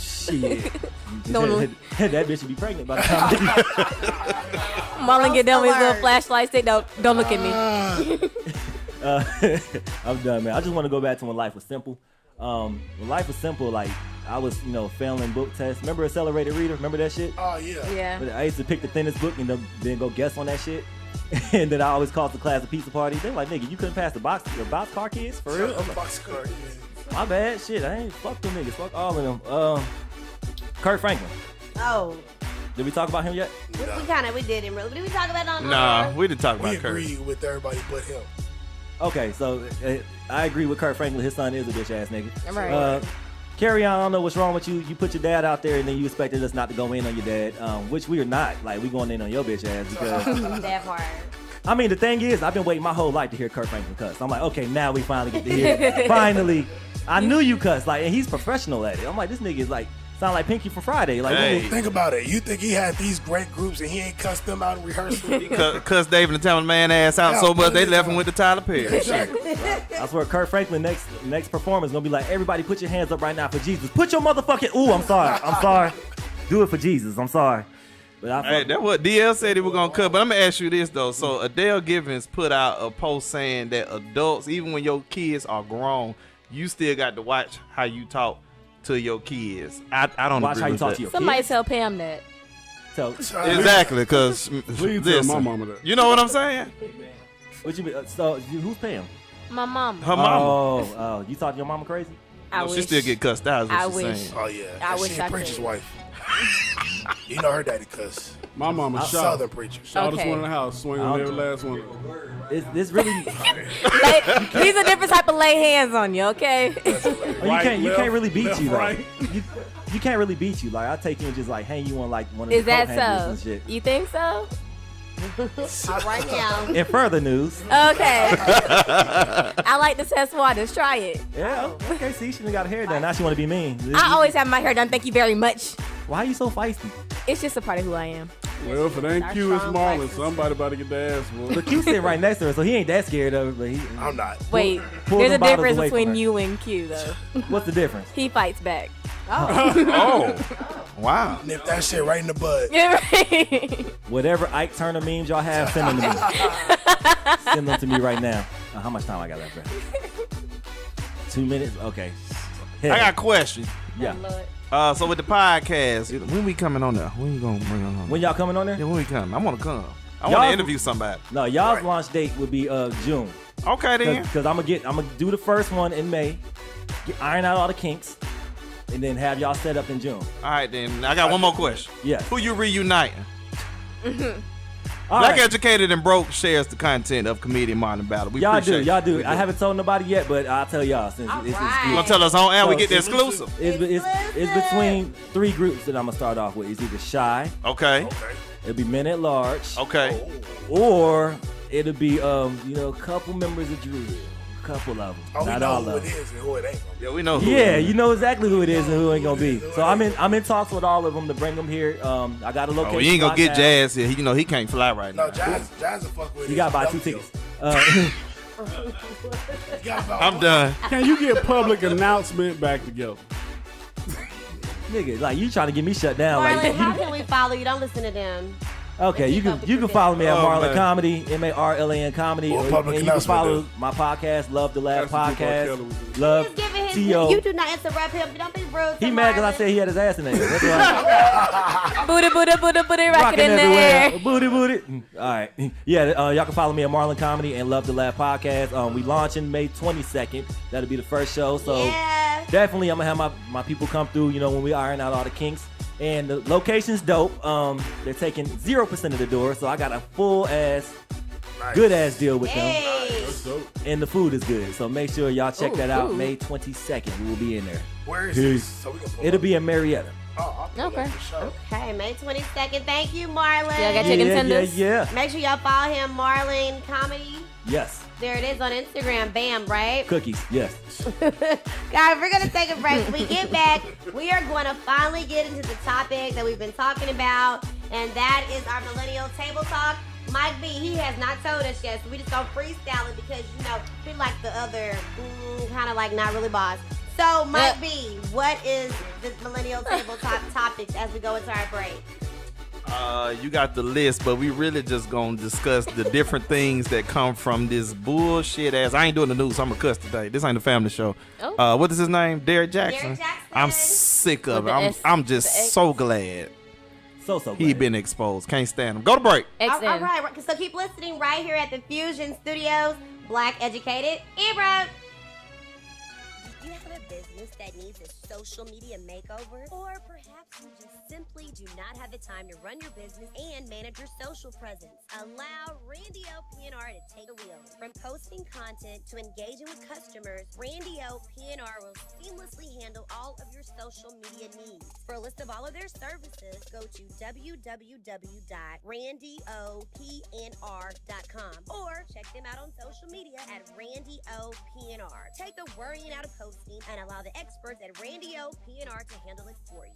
Shit. Don't- That bitch should be pregnant by the time. Marlon get done with his little flashlight. Say, don't look at me. I'm done, man. I just want to go back to when life was simple. When life was simple, like I was, failing book tests. Remember Accelerated Reader? Remember that shit? Oh yeah. Yeah. I used to pick the thinnest book and then go guess on that shit. And then I always caused the class a pizza party. They were like, nigga, you couldn't pass the boxcar kids for real? I'm like, Boxcar, yeah. my bad, shit. I ain't fuck them niggas. Fuck all of them. Kurt Franklin. Oh. Did we talk about him yet? We didn't really. Did we talk about it on Nah, we didn't talk about We Kurt. agree with everybody but him. Okay, so I agree with Kurt Franklin. His son is a bitch ass nigga. Right. Carry on. I don't know what's wrong with you. You put your dad out there and then you expected us not to go in on your dad, which we are not. Like, we going in on your bitch ass because... that part. I mean, the thing is, I've been waiting my whole life to hear Kurt Franklin cuss. I'm like, okay, now we finally get to hear it. Finally. I knew you cuss. Like, and he's professional at it. I'm like, this nigga is like... Sound like Pinky from Friday. Like, Hey. Think about it. You think he had these great groups and he ain't cussed them out in rehearsal? He cussed David and Talon Man ass out so much they left him with the Tyler Perry. Exactly. I swear, Kurt Franklin next performance gonna be like, everybody put your hands up right now for Jesus. Put your motherfucking. Ooh, I'm sorry. I'm sorry. Do it for Jesus. I'm sorry. But Hey, that's what DL said he was gonna cut. But I'm gonna ask you this though. So Adele Givens put out a post saying that adults, even when your kids are grown, you still got to watch how you talk to your kids. I don't Watch agree how you with talk that. to your Somebody kids. tell Pam that. So Exactly, because Please tell my mama that. you know what I'm saying? what you mean? So who's Pam? My mama. Her mama. Oh, you talk to your mama crazy? I No, she wish. still get cussed out. Is what I she's wish. saying. Oh yeah. I And wish she I a preacher's could. wife. You know her daddy cuss. My mama shot. Southern preacher. Shot us Okay. one in the house, swing on every last one. Is this really? He's a different type of lay hands on you, okay? You can't really beat left, you though. right. You can't really beat you. Like I take you and just like hang you on like one of Is the coat that handles so? and shit. You think so? All right now. In further news, Okay. I like to test waters. Try it. yeah, okay. See, she done got her hair done. Now she want to be mean. I always have my hair done. Thank you very much. Why are you so feisty? It's just a part of who I am. Well, if it ain't Our Q, it's strong Marlon. places. Somebody about to get their ass whooped. Look, Q sitting right next to her, so he ain't that scared of her. But he, I'm not. Wait, pull there's them a bottles difference away from between her. you and Q, though. What's the difference? He fights back. Oh. Wow. Nip that shit right in the bud. Whatever Ike Turner memes y'all have, send them to me. Send them to me right now. How much time I got left, bro? 2 minutes? Okay. I got a question. Yeah. So with the podcast, when we coming on there? When you gonna bring on? When y'all coming on there? Yeah, when we coming? I want to come. I want to interview somebody. No, y'all's launch date would be June. Okay then. Because I'm gonna do the first one in May, iron out all the kinks, and then have y'all set up in June. All right then. I got one more question. Yeah. Who you reuniting? All Black right. Educated and Broke shares the content of Comedian Marlon Battle. We Y'all appreciate do. it. I haven't told nobody yet, but I'll tell y'all since it's You gonna tell us on air? We get the exclusive. It's between 3 groups that I'm gonna start off with. It's either Shy. Okay. It'll be Men at Large. Okay. Or it'll be a couple members of Drew. A couple of them. Oh, Not we know all who of it them. is and who it ain't. Yeah, we know who Yeah, it is. you know exactly who it is and who ain't gonna be. So I'm in talks with all of them to bring them here. I got a location. Oh, you ain't gonna locked get down. Jazz here. He can't fly right now. No, Jazz will fuck with it. You gotta buy 2 tickets. I'm done. Can you get public announcement back together? Nigga, like you trying to get me shut down. Marlon, Like, how can we follow you? Don't listen to them. okay, you can follow me at Oh, Marlon man. Comedy, MARLAN Comedy, Or and public you can announcement, follow my podcast, Love the Laugh That's what Podcast, Kelly was doing. Love Just giving his. T.O. You do not interrupt him. Don't be rude. He to mad because I Marlon. said he had his ass in there. That's why. Booty, booty, booty, booty, rocket Rocking in the everywhere. air. Booty, booty. All right. Yeah, y'all can follow me at Marlon Comedy and Love the Laugh Podcast. We launching May 22nd. That'll be the first show. So Yeah. definitely I'm going to have my people come through, when we iron out all the kinks. And the location's dope. They're taking 0% of the door. So I got a full-ass, good-ass deal with them. And the food is good. So make sure y'all check that out. May 22nd. We will be in there. Where is Peace. this? So we can pull It'll up. be in Marietta. Oh, I'll pull Okay. up for sure. Okay, May 22nd. Thank you, Marlon. Y'all got chicken tenders? Yeah. Make sure y'all follow him, Marlon Comedy. Yes. There it is on Instagram. Bam, right? Cookies. Yes. Guys, we're going to take a break. When we get back, we are going to finally get into the topic that we've been talking about, and that is our Millennial Table Talk. Mike B, he has not told us yet, so we just going to freestyle it because, he like the other, kind of like not really boss. So, Mike B, what is the Millennial Table Talk topics as we go into our break? You got the list, but we really just gonna discuss the different things that come from this bullshit ass. I ain't doing the news, so I'm gonna cuss today. This ain't a family show. Oh. What is his name? Derek Jackson. Derek Jackson. I'm sick of With it. the S, I'm just the X. so glad So he glad. been exposed. Can't stand him. Go to break. All XN. right, so keep listening right here at the Fusion Studios. Black Educated, Ebro. Do you have a business that needs a social media makeover? Or perhaps you just simply do not have the time to run your business and manage your social presence? Allow Randy O PNR to take the wheel. From posting content to engaging with customers, Randy O PNR will seamlessly handle all of your social media needs. For a list of all of their services, go to www.randyopnr.com or check them out on social media at Randy O PNR. Take the worrying out of posting and allow the experts at Randy O PNR to handle it for you.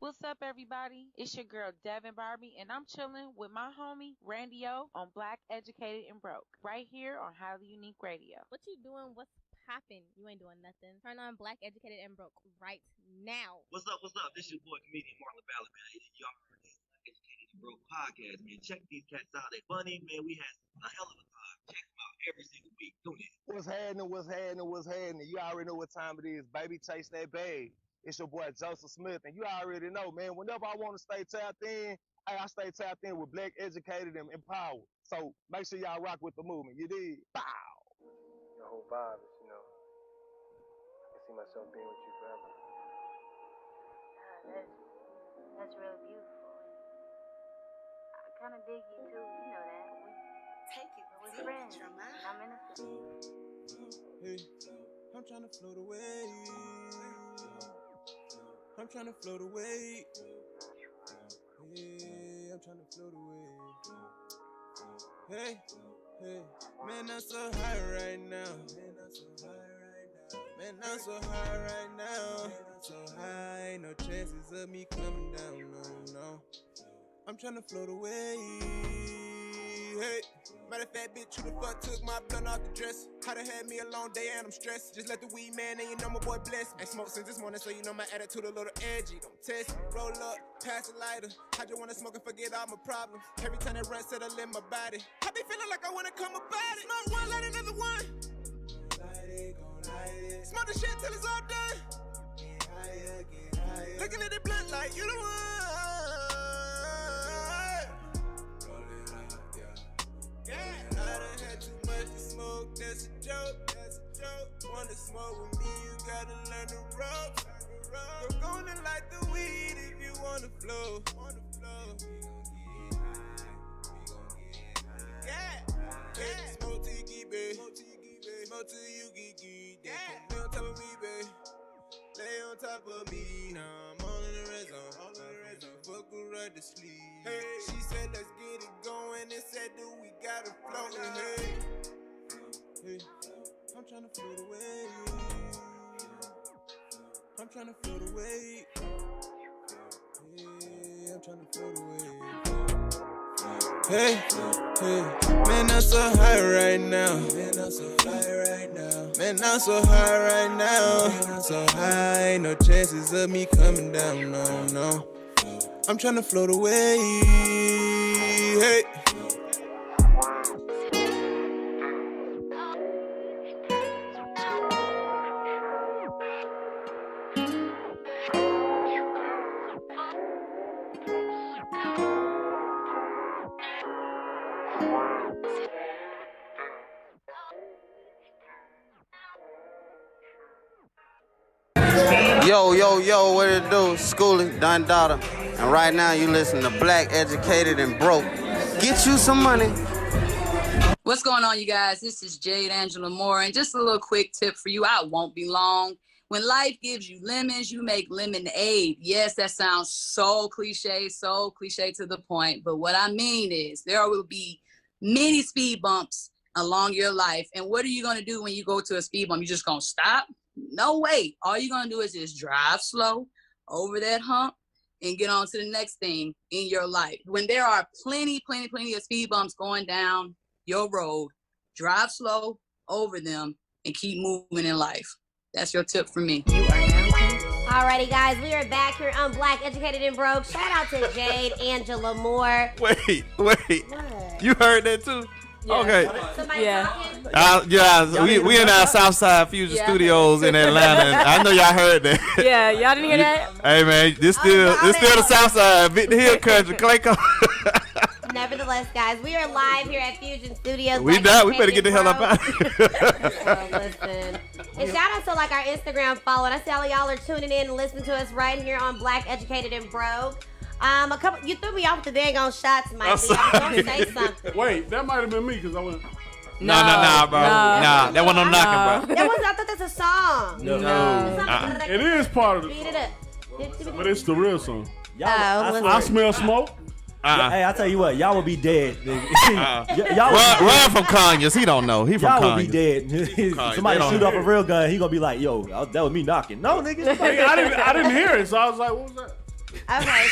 What's up, everybody? It's your girl, Devin Barbie, and I'm chilling with my homie, Randy O, on Black, Educated, and Broke, right here on Highly Unique Radio. What you doing? What's poppin'? You ain't doing nothing. Turn on Black, Educated, and Broke right now. What's up? This your boy, comedian Marlon Battle, man. Y'all heard this Black Educated and Broke podcast, man. Check these cats out. They funny, man. We had a hell of a time. Check them out every single week. Tune in. What's happening? You already know what time it is, baby. Chase that bag. It's your boy Joseph Smith, and you already know, man. Whenever I want to stay tapped in, I stay tapped in with Black, Educated, and Empowered. So make sure y'all rock with the movement. You dig? Bow. The whole vibe is, I can see myself being with you forever. That's really beautiful. I kind of dig you too. You know that. We're friends. I'm innocent. Hey, I'm trying to float away. I'm trying to float away. Hey, I'm trying to float away. Hey, man, I'm so high right now. Man, I'm so high right now. So high, no chances of me coming down, no. I'm trying to float away. Hey, matter of fact, bitch, who the fuck took my blunt off the dress? How they had me a long day and I'm stressed. Just let the weed man and you know my boy blessed. Ain't smoked since this morning, so you know my attitude a little edgy. Don't test me, roll up, pass a lighter. I just wanna smoke and forget all my problems. Every time that run settle in my body, I be feeling like I wanna come about it. Smoke one, light another one. Smoke the shit till it's all done. Get higher. Looking at the blunt like you the one. Roll it up, yeah. I done had too much to smoke, that's a joke. Wanna smoke with me, you gotta learn the ropes. You're gonna like the weed if you wanna flow. Yeah. Smoke till you get babe. Smoke till you get. Lay on top of me, babe. Lay on top of me. Now I'm all in the red zone. Fuck her right to sleep. Hey, she said let's get it going. And said that we gotta float. Hey, I'm tryna float away. I'm tryna float away. Yeah, I'm tryna float away. Hey, man, I'm so high right now. Man, I'm so high right now. Man, I'm so high right now. Man, I'm so high, no chances of me coming down, no. I'm tryna float away. Hey. Yo, what it do? Schooling, Don Dada. And right now you listen to Black, Educated, and Broke. Get you some money. What's going on, you guys? This is Jade Angela Moore, and just a little quick tip for you. I won't be long. When life gives you lemons, you make lemonade. Yes, that sounds so cliche to the point. But what I mean is there will be many speed bumps along your life. And what are you going to do when you go to a speed bump? You just going to stop? No way. All you're going to do is just drive slow over that hump and get on to the next thing in your life. When there are plenty of speed bumps going down your road, drive slow over them and keep moving in life. That's your tip for me. Alrighty, guys, we are back here on Black, Educated, and Broke. Shout out to Jade Angela Moore. Wait. What? You heard that too? Yeah. Okay. Somebody talking? We in our Southside Fusion Studios in Atlanta. And I know y'all heard that. Yeah, y'all didn't hear that? Hey man, this still the Southside, Victor Hill country, Clayco. Nevertheless, guys, we are live here at Fusion Studios. We better get the hell up out of here. Listen. And shout out to like our Instagram following. I see all of y'all are tuning in and listening to us right here on Black, Educated, and Broke. You threw me off with the daggone shots, Mike. Don't say something. Wait, that might have been me because I was. Nah, bro. Nah, that wasn't no knocking, bro. I thought that's a song. No. It is part of it. Beat it up. But it's the real song. I smell smoke. Hey, I tell you what, y'all will be dead. Run from Conyers. He don't know. He from Y'all will Conyers. be dead. Somebody shoot off a real gun. He gonna be like, "Yo, that was me knocking." No, nigga. I didn't hear it, so I was like, "What was that?" Okay,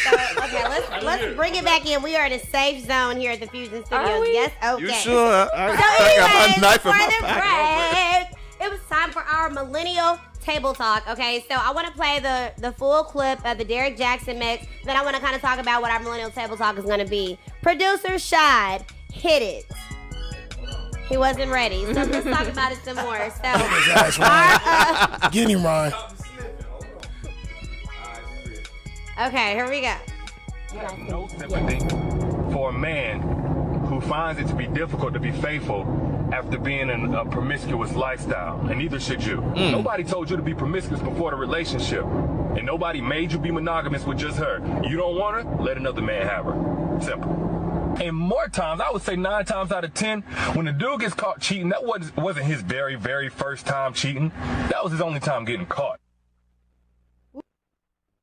let's bring it back in. We are in a safe zone here at the Fusion Studios. Yes, okay. You sure? I got my knife in my pocket. It was time for our millennial table talk. Okay, so I want to play the full clip of the Derek Jackson mix. Then I want to kind of talk about what our millennial table talk is going to be. Producer Shad, hit it. He wasn't ready, so let's talk about it some more. So, Get him, Ryan. Okay, here we go. No sympathy for a man who finds it to be difficult to be faithful after being in a promiscuous lifestyle, and neither should you. Nobody told you to be promiscuous before the relationship, and nobody made you be monogamous with just her. You don't want her? Let another man have her. Simple. And more times, I would say 9 times out of 10, when the dude gets caught cheating, that wasn't his very, very first time cheating. That was his only time getting caught. At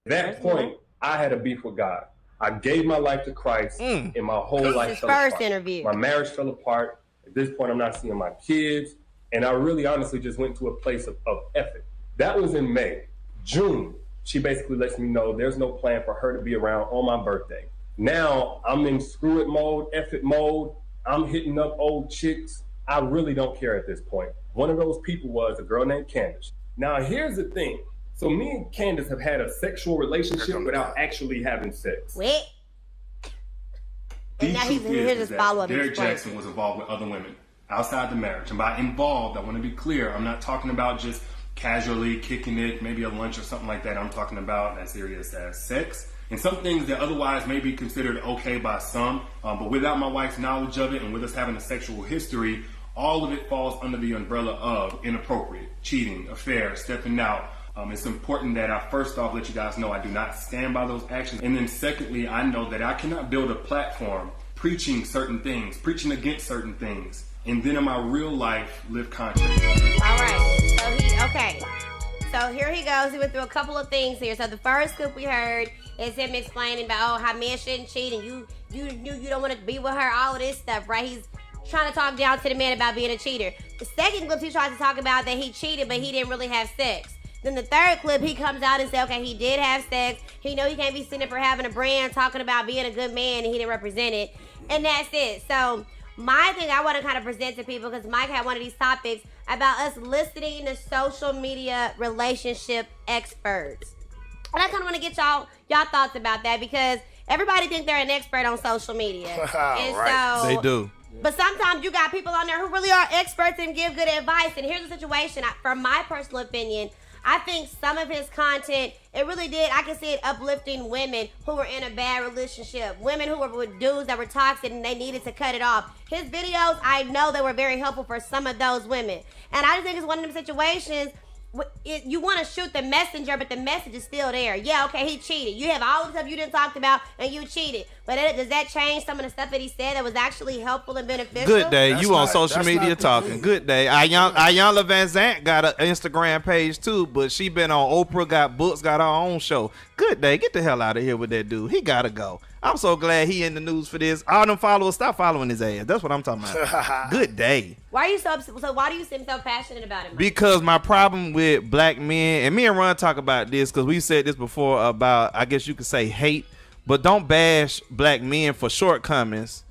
that point, I had a beef with God. I gave my life to Christ, and my whole life fell apart. First interview. My marriage fell apart. At this point, I'm not seeing my kids, and I really honestly just went to a place of effort. That was in May. June, she basically lets me know there's no plan for her to be around on my birthday. Now, I'm in screw it mode, F it mode. I'm hitting up old chicks. I really don't care at this point. One of those people was a girl named Candace. Now, here's the thing. So me and Candace have had a sexual relationship without actually having sex. Wait. And now he's here's his follow-up. Derek Jackson was involved with other women outside the marriage. And by involved, I want to be clear. I'm not talking about just casually kicking it, maybe a lunch or something like that. I'm talking about as serious as sex and some things that otherwise may be considered okay by some. But without my wife's knowledge of it and with us having a sexual history, all of it falls under the umbrella of inappropriate, cheating, affair, stepping out. It's important that I first off let you guys know I do not stand by those actions. And then secondly, I know that I cannot build a platform preaching certain things, preaching against certain things, and then in my real life live contrary. All right. So here he goes. He went through a couple of things here. So the first clip we heard is him explaining about how men shouldn't cheat and you don't want to be with her, all of this stuff, right? He's trying to talk down to the man about being a cheater. The second clip, he tries to talk about that he cheated, but he didn't really have sex. Then the third clip, he comes out and says, okay, he did have sex. He know he can't be sitting up for having a brand, talking about being a good man, and he didn't represent it. And that's it. So my thing I want to kind of present to people, because Mike had one of these topics about us listening to social media relationship experts. And I kind of want to get y'all thoughts about that, because everybody think they're an expert on social media. And right. so They do. But sometimes you got people on there who really are experts and give good advice. And here's the situation. From my personal opinion, I think some of his content, it really did, I can see it uplifting women who were in a bad relationship. Women who were with dudes that were toxic and they needed to cut it off. His videos, I know they were very helpful for some of those women. And I just think it's one of them situations, you want to shoot the messenger, but the message is still there. Yeah, okay, he cheated. You have all the stuff you didn't talk about, and you cheated. But does that change some of the stuff that he said that was actually helpful and beneficial? Good day. You on social media talking. Good day. Ayanna Van Zant got an Instagram page too, but she been on Oprah, got books, got her own show. Good day. Get the hell out of here with that dude. He gotta go. I'm so glad he in the news for this. All them followers, stop following his ass. That's what I'm talking about. Good day. Why are you so why do you seem so passionate about it, Mike? Because my problem with black men, and me and Ron talk about this, because we said this before about, I guess you could say hate, but don't bash black men for shortcomings,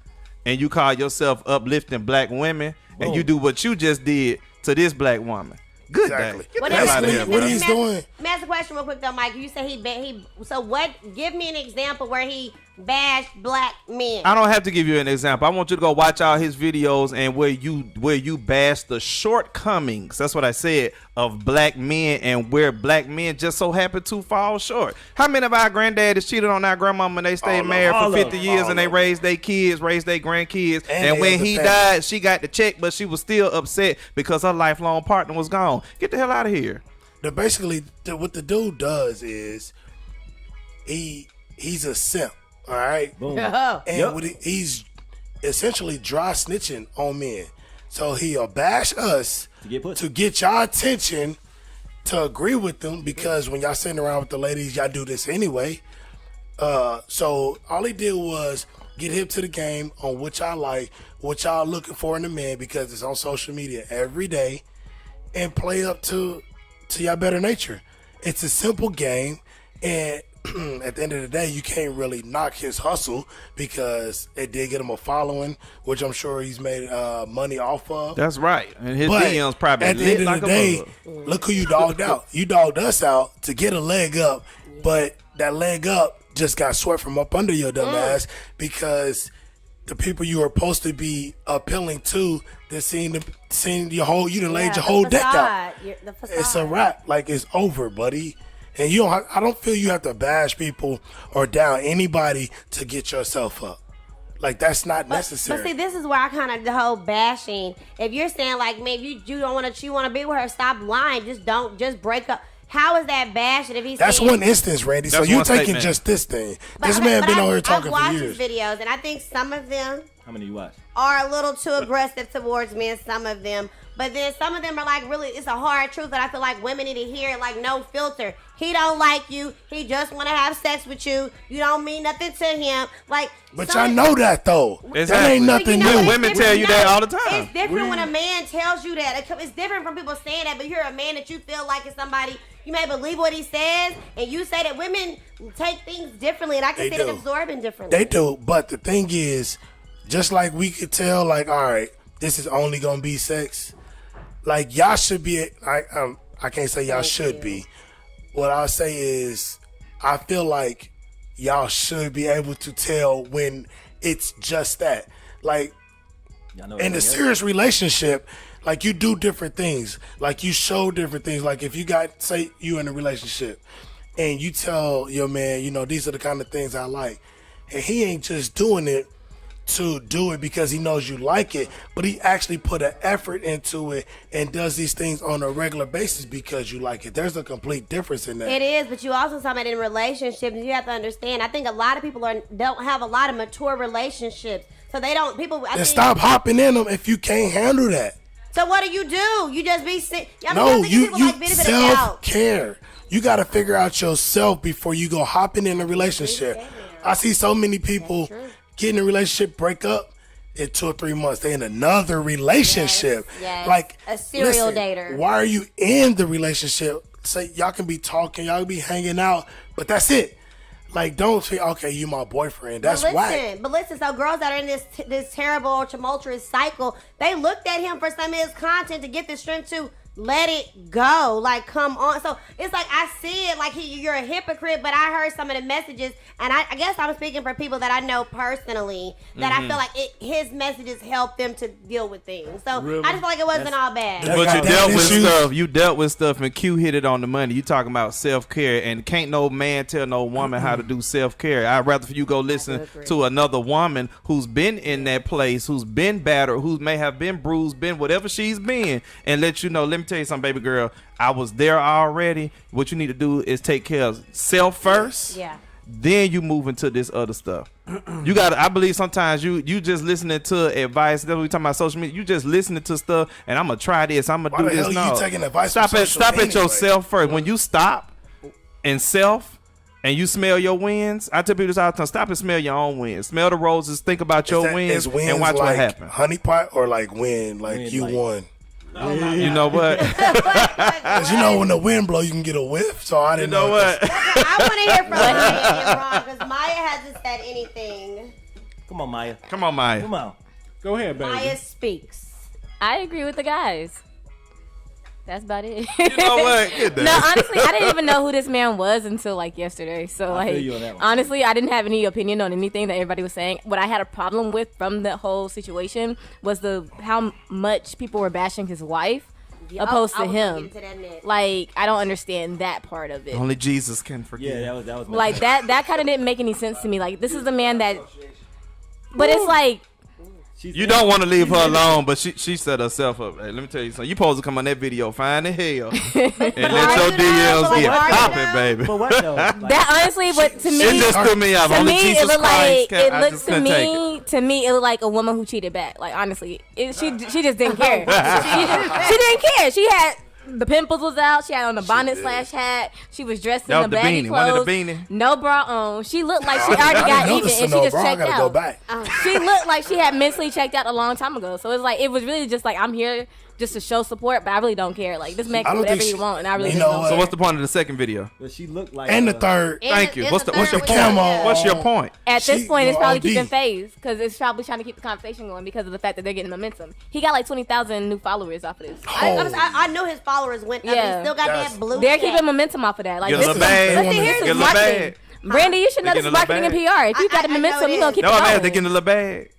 and you call yourself uplifting black women, and you do what you just did to this black woman. Good day. Get the hell out of here, what he's doing. Let me ask a question real quick though, Mike. You say give me an example where he bashed black men. I don't have to give you an example. I want you to go watch all his videos and where you bash the shortcomings. That's what I said, of black men, and where black men just so happen to fall short. How many of our granddaddies cheated on our grandmama and they stayed married for 50 years and they raised their kids, raised their grandkids, and when he died, she got the check, but she was still upset because her lifelong partner was gone. Get the hell out of here. Basically, what the dude does is he's a simp. All right. Boom. And he's essentially dry snitching on men. So he'll bash us to get y'all attention, to agree with them, because when y'all sitting around with the ladies, y'all do this anyway. So all he did was get hip to the game on what y'all like, what y'all looking for in a man, because it's on social media every day, and play up to y'all better nature. It's a simple game, and at the end of the day, you can't really knock his hustle, because it did get him a following, which I'm sure he's made money off of. That's right. And his DMs probably at the end of the day, look who you dogged out. You dogged us out to get a leg up, but that leg up just got swept from up under your dumb ass, because the people you were supposed to be appealing to, they're seeing your whole, you done laid your whole deck out. It's a wrap. Like, it's over, buddy. And I don't feel you have to bash people or down anybody to get yourself up. Like, that's not necessary. But see, this is where I kind of, the whole bashing. If you're saying, like, maybe you don't want to be with her, stop lying. Just break up. How is that bashing? If he's That's one instance, Randy. So you're taking just this thing. This man been on here talking for years. I've watched his videos, and I think some of them How many you watch? Are a little too aggressive towards men, some of them. But then some of them are like, really, it's a hard truth that I feel like women need to hear, like, no filter. He don't like you. He just want to have sex with you. You don't mean nothing to him. Like, but y'all know that, though. Exactly. That ain't nothing new. Women tell you that all the time. It's different when a man tells you that. It's different from people saying that, but you're a man that you feel like is somebody, you may believe what he says, and you say that women take things differently, and I can see it absorbing differently. They do, but the thing is, just like we could tell, like, all right, this is only gonna be sex. Like, y'all should be. I can't say y'all should be. What I'll say is, I feel like y'all should be able to tell when it's just that. Like, in a serious relationship, like, you do different things. Like, you show different things. Like, if you got, say, you in a relationship, and you tell your man, you know, these are the kind of things I like, and he ain't just doing it to do it because he knows you like it, but he actually put an effort into it and does these things on a regular basis because you like it. There's a complete difference in that. It is, but you also talking about in relationships, you have to understand, I think a lot of people don't have a lot of mature relationships. So they don't, stop hopping in them if you can't handle that. So what do? You just be sick. You self-care. You got to figure out yourself before you go hopping in a relationship. I see so many people get in a relationship, break up in 2 or 3 months. They in another relationship. Yes. Like a serial dater. Why are you in the relationship? Say y'all can be talking, y'all can be hanging out, but that's it. Like, don't say, okay, you my boyfriend. That's whack. But listen, so girls that are in this terrible, tumultuous cycle, they looked at him for some of his content to get the strength to let it go. Like, come on. So it's like, I see it like you're a hypocrite, but I heard some of the messages, and I guess I'm speaking for people that I know personally, that I feel like his messages help them to deal with things. So I just feel like it wasn't all bad. But you dealt with stuff. You dealt with stuff, and Q hit it on the money. You talking about self-care, and can't no man tell no woman how to do self-care. I'd rather for you go listen to another woman who's been in that place, who's been battered, who may have been bruised, been whatever she's been, and let you know, let me tell you something, baby girl, I was there already. What you need to do is take care of self first. Yeah. Then you move into this other stuff. You gotta, I believe sometimes you just listening to advice. That's what we talking about social media. You just listening to stuff, and I'm gonna try this, I'm gonna do this. No, you taking advice stop from social at anyway? yourself first. When you stop and self and you smell your wins, I tell people this all the time, stop and smell your own wins. Smell the roses, think about your wins, and watch what happens. Honey pot or like win, like you won. You know what? Because you know when the wind blow, you can get a whiff. So I didn't know what. I want to hear from Maya and Ron because Maya hasn't said anything. Come on, Maya. Come on, Maya. Come on. Go ahead, baby. Maya speaks. I agree with the guys. That's about it. You know what? No, honestly, I didn't even know who this man was until like yesterday. So I feel like, you on that one. honestly, I didn't have any opinion on anything that everybody was saying. What I had a problem with from the whole situation was how much people were bashing his wife opposed to him. Like, I don't understand that part of it. Only Jesus can forgive. Yeah, that was Like that kind of didn't make any sense to me. Like, this is the man that, but it's like. You don't want to leave her alone, but she set herself up. Hey, let me tell you something. You supposed to come on that video fine as hell and let your DLs get popping, baby. But what though? That honestly, but to me, it just threw me off. To Only me, Jesus it looked Christ like I it just looked to couldn't take me. To me, it looked like a woman who cheated back. Like, honestly, she just didn't care. she didn't care. She had. The pimples was out. She had on the bonnet / hat. She was dressed in the baggy beanie. clothes. One of the beanie. No bra on. She looked like she already got even, and she just checked out. She looked like she had mentally checked out a long time ago. So it's like it was really just like I'm here just to show support, but I really don't care. Like this man can do whatever he wants, and I really don't care. So what's the point of the second video? But she looked like and the third. Thank you. What's your point? Camo. What's your point? At this point, it's probably keeping phase because it's probably trying to keep the conversation going because of the fact that they're getting momentum. He got like 20,000 new followers off of this. I knew his followers went up. Yeah. He still got that blue. They're check. keeping momentum off of that. Like, Get a little bag. listen, here's Get a his little marketing. bag. Brandy, you should know They this is getting a marketing little and PR. If you got a momentum, you're going to keep it No, going. man, they getting a little bag.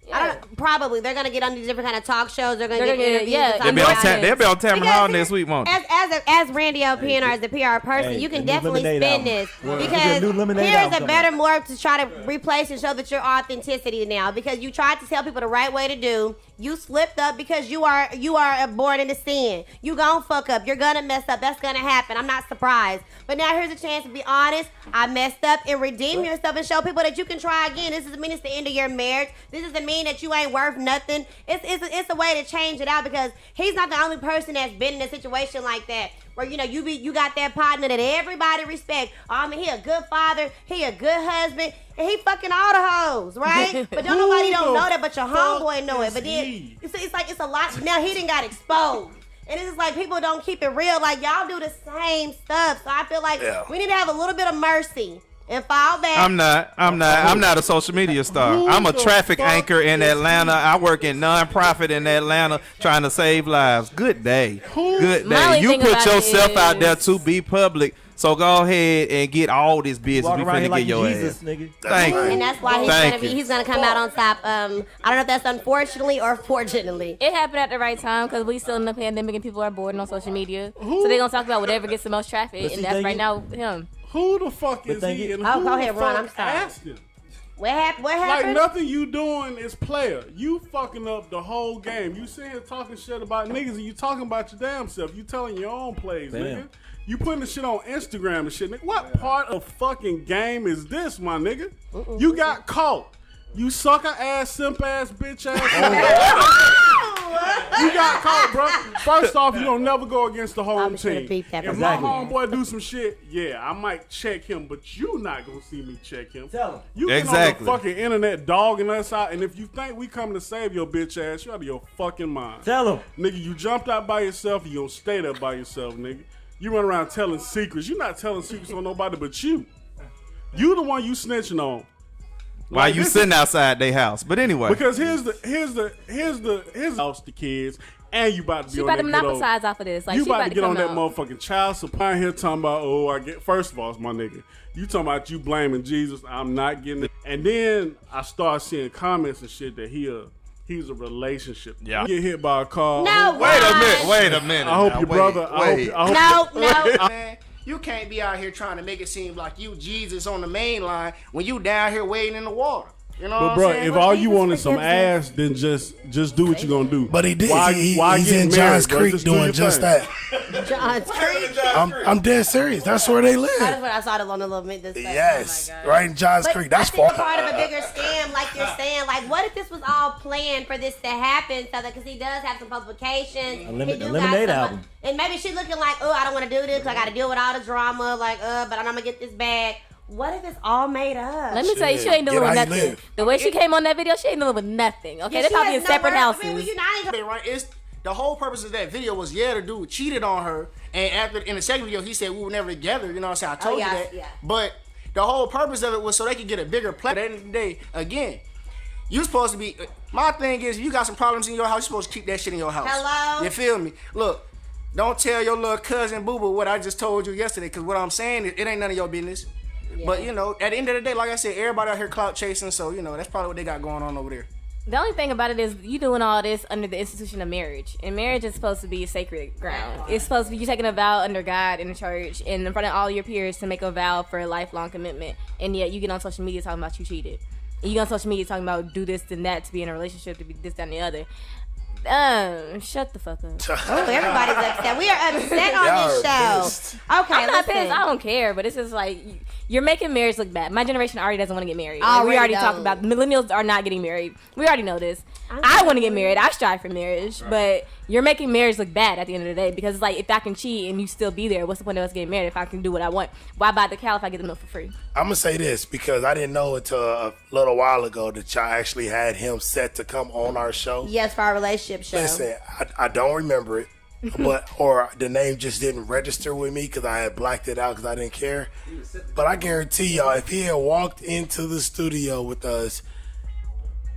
Probably they're gonna get on these different kind of talk shows. They're gonna They're get gonna interviews. get- yeah. They'll be on Tamron Hall next week, won't they? As Randy OPNR as the PR person, Hey, you can the new definitely Lemonade spin album. this Yeah. because The new Lemonade here's album a coming better more to try to replace and show that your authenticity now because you tried to tell people the right way to do. You slipped up because you are born into sin. You gonna fuck up. You're gonna mess up. That's gonna happen. I'm not surprised. But now here's a chance to be honest. I messed up and redeem yourself and show people that you can try again. This doesn't mean it's the end of your marriage. This doesn't mean that you ain't worth nothing. It's a way to change it out because he's not the only person that's been in a situation like that. Where you got that partner that everybody respect. He a good father, he a good husband, and he fucking all the hoes, right? But nobody don't know that, but your homeboy know it. But then it's like it's a lot. Now he done got exposed. And it's just like people don't keep it real. Like y'all do the same stuff. So I feel like we need to have a little bit of mercy and fall back. I'm not a social media star. I'm a traffic anchor in Atlanta. I work in nonprofit in Atlanta trying to save lives. Good day. Good day. You put yourself out there to be public. So go ahead and get all this business. We finna get your ass. Nigga. Thank you. And that's why he's gonna come out on top. I don't know if that's unfortunately or fortunately. It happened at the right time because we still in the pandemic and people are bored on social media. So they're gonna talk about whatever gets the most traffic, and that's right now him. Who the fuck is he? And go who ahead, the Ron. fuck I'm sorry. asked him? What happened? Like nothing you doing is player. You fucking up the whole game. You sitting here talking shit about niggas and you talking about your damn self. You telling your own plays, nigga. You putting the shit on Instagram and shit, nigga. What part of fucking game is this, my nigga? You got caught. You sucker ass, simp ass, bitch ass. You got caught, bro. First off, you don't never go against the home team. If my homeboy do some shit, yeah, I might check him, but you not gonna see me check him. Tell him. You get on the fucking internet dogging us out, and if you think we coming to save your bitch ass, you out of your fucking mind. Tell him. Nigga, you jumped out by yourself, you gonna stay there by yourself, nigga. You run around telling secrets. You're not telling secrets on nobody but you. You the one you snitching on. While you sitting outside their house. But anyway. Because here's the house the kids, and you about to be She on about that to good monopolize off of this. Like, you she about to get on that out. motherfucking child supply here talking about, first of all, it's my nigga. You talking about you blaming Jesus. I'm not getting it. And then I start seeing comments and shit that he's a relationship. Yeah. You get hit by a car. No, Wait a minute. I hope now, your wait, brother. wait. No. Man, you can't be out here trying to make it seem like you Jesus on the main line when you down here wading in the water. You know But what bro, I'm saying? if all you want is some ass, then just do what you gonna do. But he did. Why He's get in married, Johns bro? Creek Just do doing your just thing. that. John's Creek. I'm dead serious. That's where they live. That's what I saw it on the little bit. Yes, right in Johns Creek. That's I think far. part of a bigger scam, like you're saying. Like, what if this was all planned for this to happen? So that because he does have some publications, Lemonade album. and maybe she looking like, oh, I don't want to do this because I got to deal with all the drama. Like, but I'm gonna get this bag. What if it's all made up? Let me tell you, she ain't dealing with nothing. The way she came on that video, she ain't dealing with nothing. Okay, they're probably in separate houses. Right? It's the whole purpose of that video was the dude cheated on her, and after in the second video he said we were never together. You know what I'm saying? I told you that. Yeah. But the whole purpose of it was so they could get a bigger play. At the end of the day, again, you supposed to be. My thing is, if you got some problems in your house, you're supposed to keep that shit in your house. Hello. You feel me? Look, don't tell your little cousin Boo Boo what I just told you yesterday, because what I'm saying is, it ain't none of your business. Yeah. But you know, at the end of the day, like I said, everybody out here clout chasing, so you know that's probably what they got going on over there. The only thing about it is you doing all this under the institution of marriage, and marriage is supposed to be a sacred ground. It's supposed to be you taking a vow under God in the church and in front of all your peers to make a vow for a lifelong commitment, and yet you get on social media talking about you cheated. And you get on social media talking about do this and that to be in a relationship, to be this, that, and the other. Shut the fuck up. Oh, everybody's upset. We are upset on this show. Okay, I'm not pissed. I don't care, but it's just like you're making marriage look bad. My generation already doesn't want to get married. Like, we already talked about millennials are not getting married. We already know this. I want to get married. I strive for marriage, but you're making marriage look bad at the end of the day because it's like if I can cheat and you still be there, what's the point of us getting married if I can do what I want? Why buy the cow if I get the milk for free? I'm gonna say this because I didn't know until a little while ago that y'all actually had him set to come on our show. Yes, for our relationship show. Listen, I don't remember it, or the name just didn't register with me because I had blacked it out because I didn't care. But I guarantee y'all, if he had walked into the studio with us,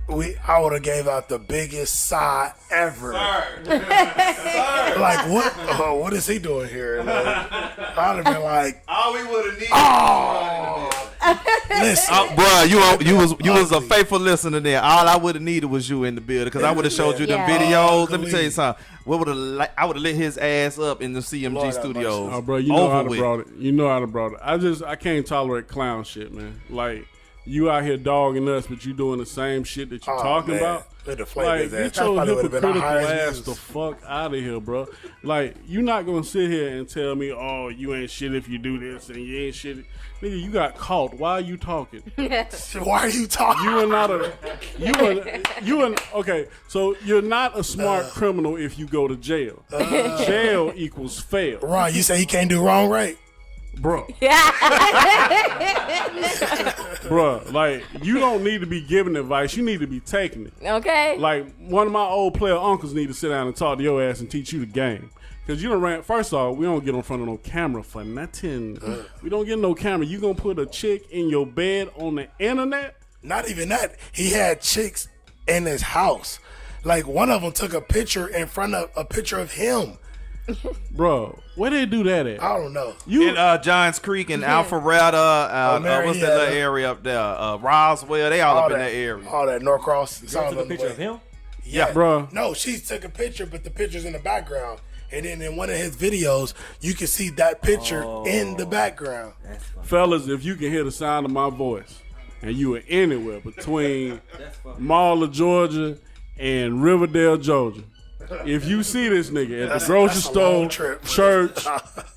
I would have gave out the biggest sigh ever. Like, what is he doing here? Like, I'd have been like, all we would have needed. Listen, bro, you was a faithful listener there. All I would have needed was you in the building because I would have showed you them videos. Let me tell you something. I would have lit his ass up in the CMG studios. Oh, bro, you know how to brought it. You know how to brought it. I can't tolerate clown shit, man. Like. You out here dogging us, but you doing the same shit that you talking about. Like, get your hypocritical ass the fuck out of here, bro. Like, you not gonna sit here and tell me, oh, you ain't shit if you do this, and you ain't shit. Nigga, you got caught. Why are you talking? Why are you talking? You are not okay, so you're not a smart criminal if you go to jail. Jail equals fail. Right, you say he can't do wrong, right? Bro. Bro, like, you don't need to be giving advice. You need to be taking it. Okay. Like, one of my old player uncles need to sit down and talk to your ass and teach you the game. Cause you done ran. First off, we don't get in front of no camera for nothing. We don't get no camera. You gonna put a chick in your bed on the internet? Not even that. He had chicks in his house. Like one of them took a picture in front of a picture of him. Bro, where they do that at? I don't know. You in Johns Creek and Alpharetta, what's that little area up there? Roswell, they all up in that area. All that Norcross. You took a picture of him? Yeah, bro. No, she took a picture, but the picture's in the background. And then in one of his videos, you can see that picture in the background. Fellas, if you can hear the sound of my voice and you are anywhere between Marla, Georgia and Riverdale, Georgia, if you see this nigga at the grocery store, church,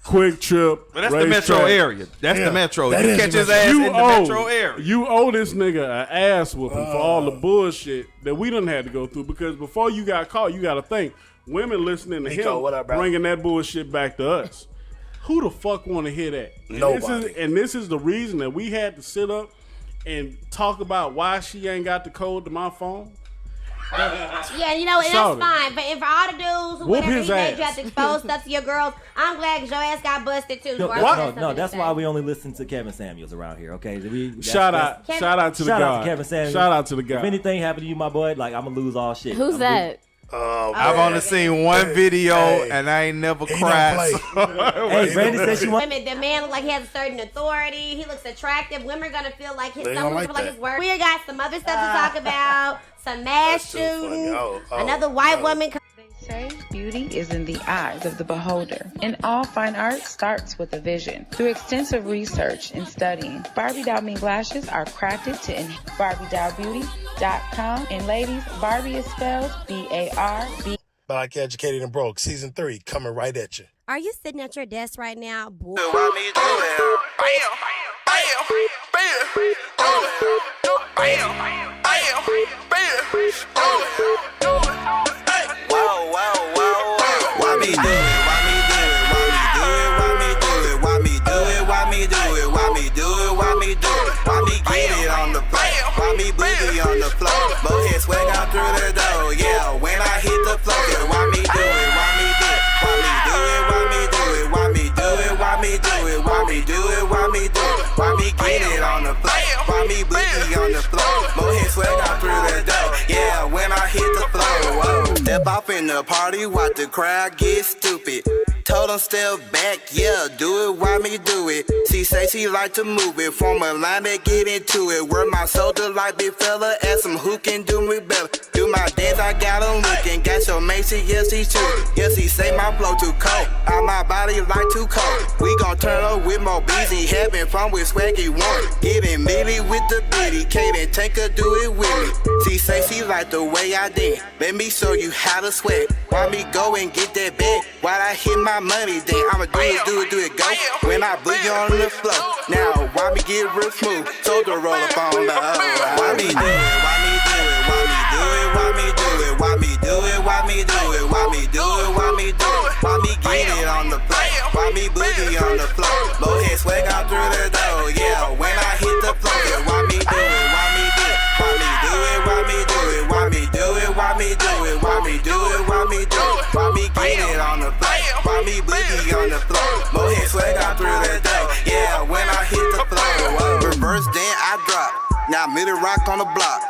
Quick Trip, but that's the metro area. That's the metro. That you catch his ass in the metro area. You owe this nigga an ass whooping for all the bullshit that we done had to go through. Because before you got caught, you got to think. Women listening to him bringing that bullshit back to us. Who the fuck want to hear that? Nobody. And this is the reason that we had to sit up and talk about why she ain't got the code to my phone. Yeah, you know, that's fine. But if for all the dudes who whenever you have to expose stuff to your girls, I'm glad because your ass got busted too. No, that's why we only listen to Kevin Samuels around here, okay? Shout out to the guy. Shout out to Kevin Samuels. Shout out to the guy. If anything happened to you, my boy, like, I'm going to lose all shit. Who's that? I've only seen one video and I ain't never cried. Hey, Randy said she wants. The man look like he has a certain authority. He looks attractive. Women are gonna feel like his his work. We got some other stuff to talk about. Some mass shooting. Another white woman. Say beauty is in the eyes of the beholder, and all fine art starts with a vision. Through extensive research and studying, Barbie Doll Mink lashes are crafted to enhance BarbieDollBeauty.com. And ladies, Barbie is spelled B-A-R-B. Black Educated and Broke, Season 3, coming right at you. Are you sitting at your desk right now? Boy. On the floor, Mohead swag out through the door. Yeah, when I hit the floor, yeah, why me do it? Why me do it? Why me do it? Why me do it? Why me do it? Why me do it? Why me do it? Why me do it? Why me get it on the floor? Why me boogie on the floor? Mohead swag out through the door. Yeah, when I hit the floor, whoa. Step off in the party, watch the crowd get stupid. Told him step back, yeah, do it, why me do it? She say she like to move it, from a line that get into it. Where my soldier like big fella, ask him who can do me better. Do my dance, I got him looking, got your Macy, yes he true. Yes he say my flow too cold, all my body like too cold. We gon' turn up with more busy, having fun with swaggy one. Getting milly with the bitty, can't take her do it with me. She say she like the way I dance, let me show you how to sweat. Why me go and get that bag, while I hit my money, then I'ma do it, go. When I boogie on the floor, now why me get real smooth, so to roll up on the why me do it, why me do it, why me do it, why me do it, why me do it, why me do it, why me do it, why me do it, why me get it on the floor, why me boogie on the floor, Mohead swag out through the door, yeah, when I hit the floor, yeah, why me do it, why me do it, why me do it, why me do it, why me do it, why me do it, why me do it, why me do it, why me get it on the floor, why me boogie on the floor, Mohead swag out through the door, yeah, when I hit the floor, reverse then I drop, now middle rock on the block,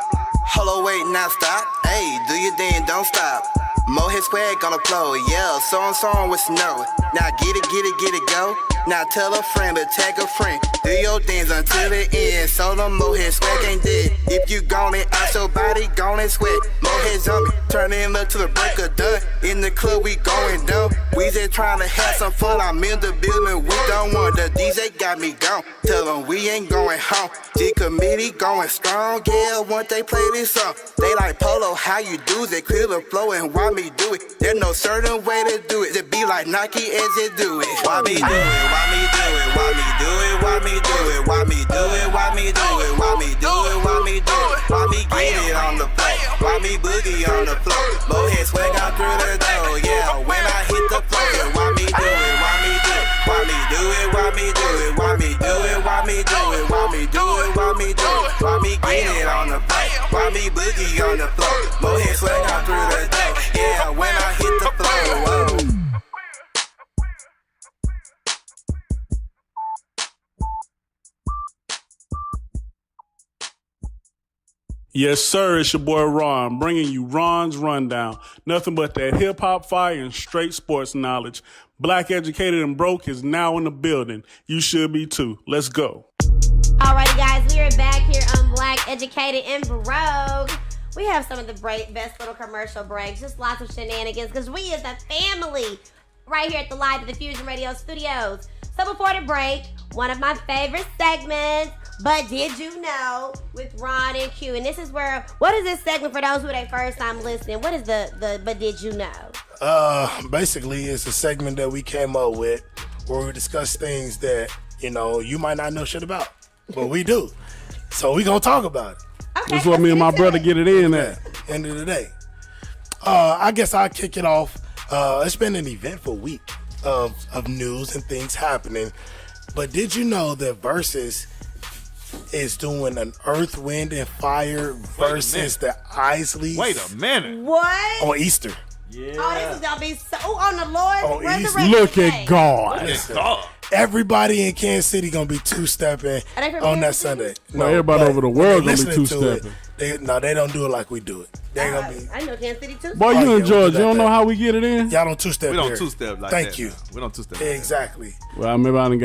hello wait now stop, hey do your thing don't stop, Mohead swag on the floor, yeah, song with snow, now get it go, now tell a friend to tag a friend, do your dance until the end, so the Mohead swag ain't dead, if you gone it out your body, gone and sweat, Mohead's on me, turning up to the break of dawn, in the club we going down, we just trying to have some fun, I'm in the building, we don't want, the DJ got me gone, tell them we ain't going home, G committee going strong, yeah, once they play this song, they like Polo, how you do it, clear the flow and why me do it, there's no certain way to do it, to be like Nike as it do it, why me do it, why me do it, why me do it, why me do it, why me do it, why me do it, why me do it, why me do it, why me get it on the floor, why me boogie on the floor, Mohead swag out through the door, yeah, when I hit the floor, yeah, why me do it, why me do it, why me do it, why me do it, why me do it, why me do it, why me do it, why me do it, why me get it on the floor, why me boogie on the floor, Mohead swag out through the door, yeah, when I hit the floor, whoa. Yes, sir. It's your boy Ron, bringing you Ron's Rundown. Nothing but that hip-hop fire and straight sports knowledge. Black Educated and Broke is now in the building. You should be too. Let's go. Alrighty, guys. We are back here on Black Educated and Broke. We have some of the best little commercial breaks. Just lots of shenanigans because we is a family right here at the Live at the Fusion Radio Studios. So before the break, one of my favorite segments, But Did You Know, with Ron and Q. And this is where, what is this segment for those who are their first time listening? What is the But Did You Know? Basically, it's a segment that we came up with where we discuss things that, you know, you might not know shit about, but we do. So we gonna talk about it. Okay, that's what me and my brother get it in at. End of the day. I guess I'll kick it off. It's been an eventful week of news and things happening. But did you know that Versus is doing an Earth, Wind, and Fire versus the Isleys? Wait a minute. What? On Easter. Yeah. Oh, this is gonna be so on the Lord's resurrection. Look day. at God. Look at God. Everybody in Kansas City gonna be two-stepping on that Sunday. No, everybody over the world gonna be two-stepping. They don't do it like we do it. They gonna be. I know Kansas City too. Boy, you in Georgia, you don't know how we get it in? Y'all don't two-step. We don't here. two-step like Thank that. you. We don't two-step. Exactly. Well, maybe I done got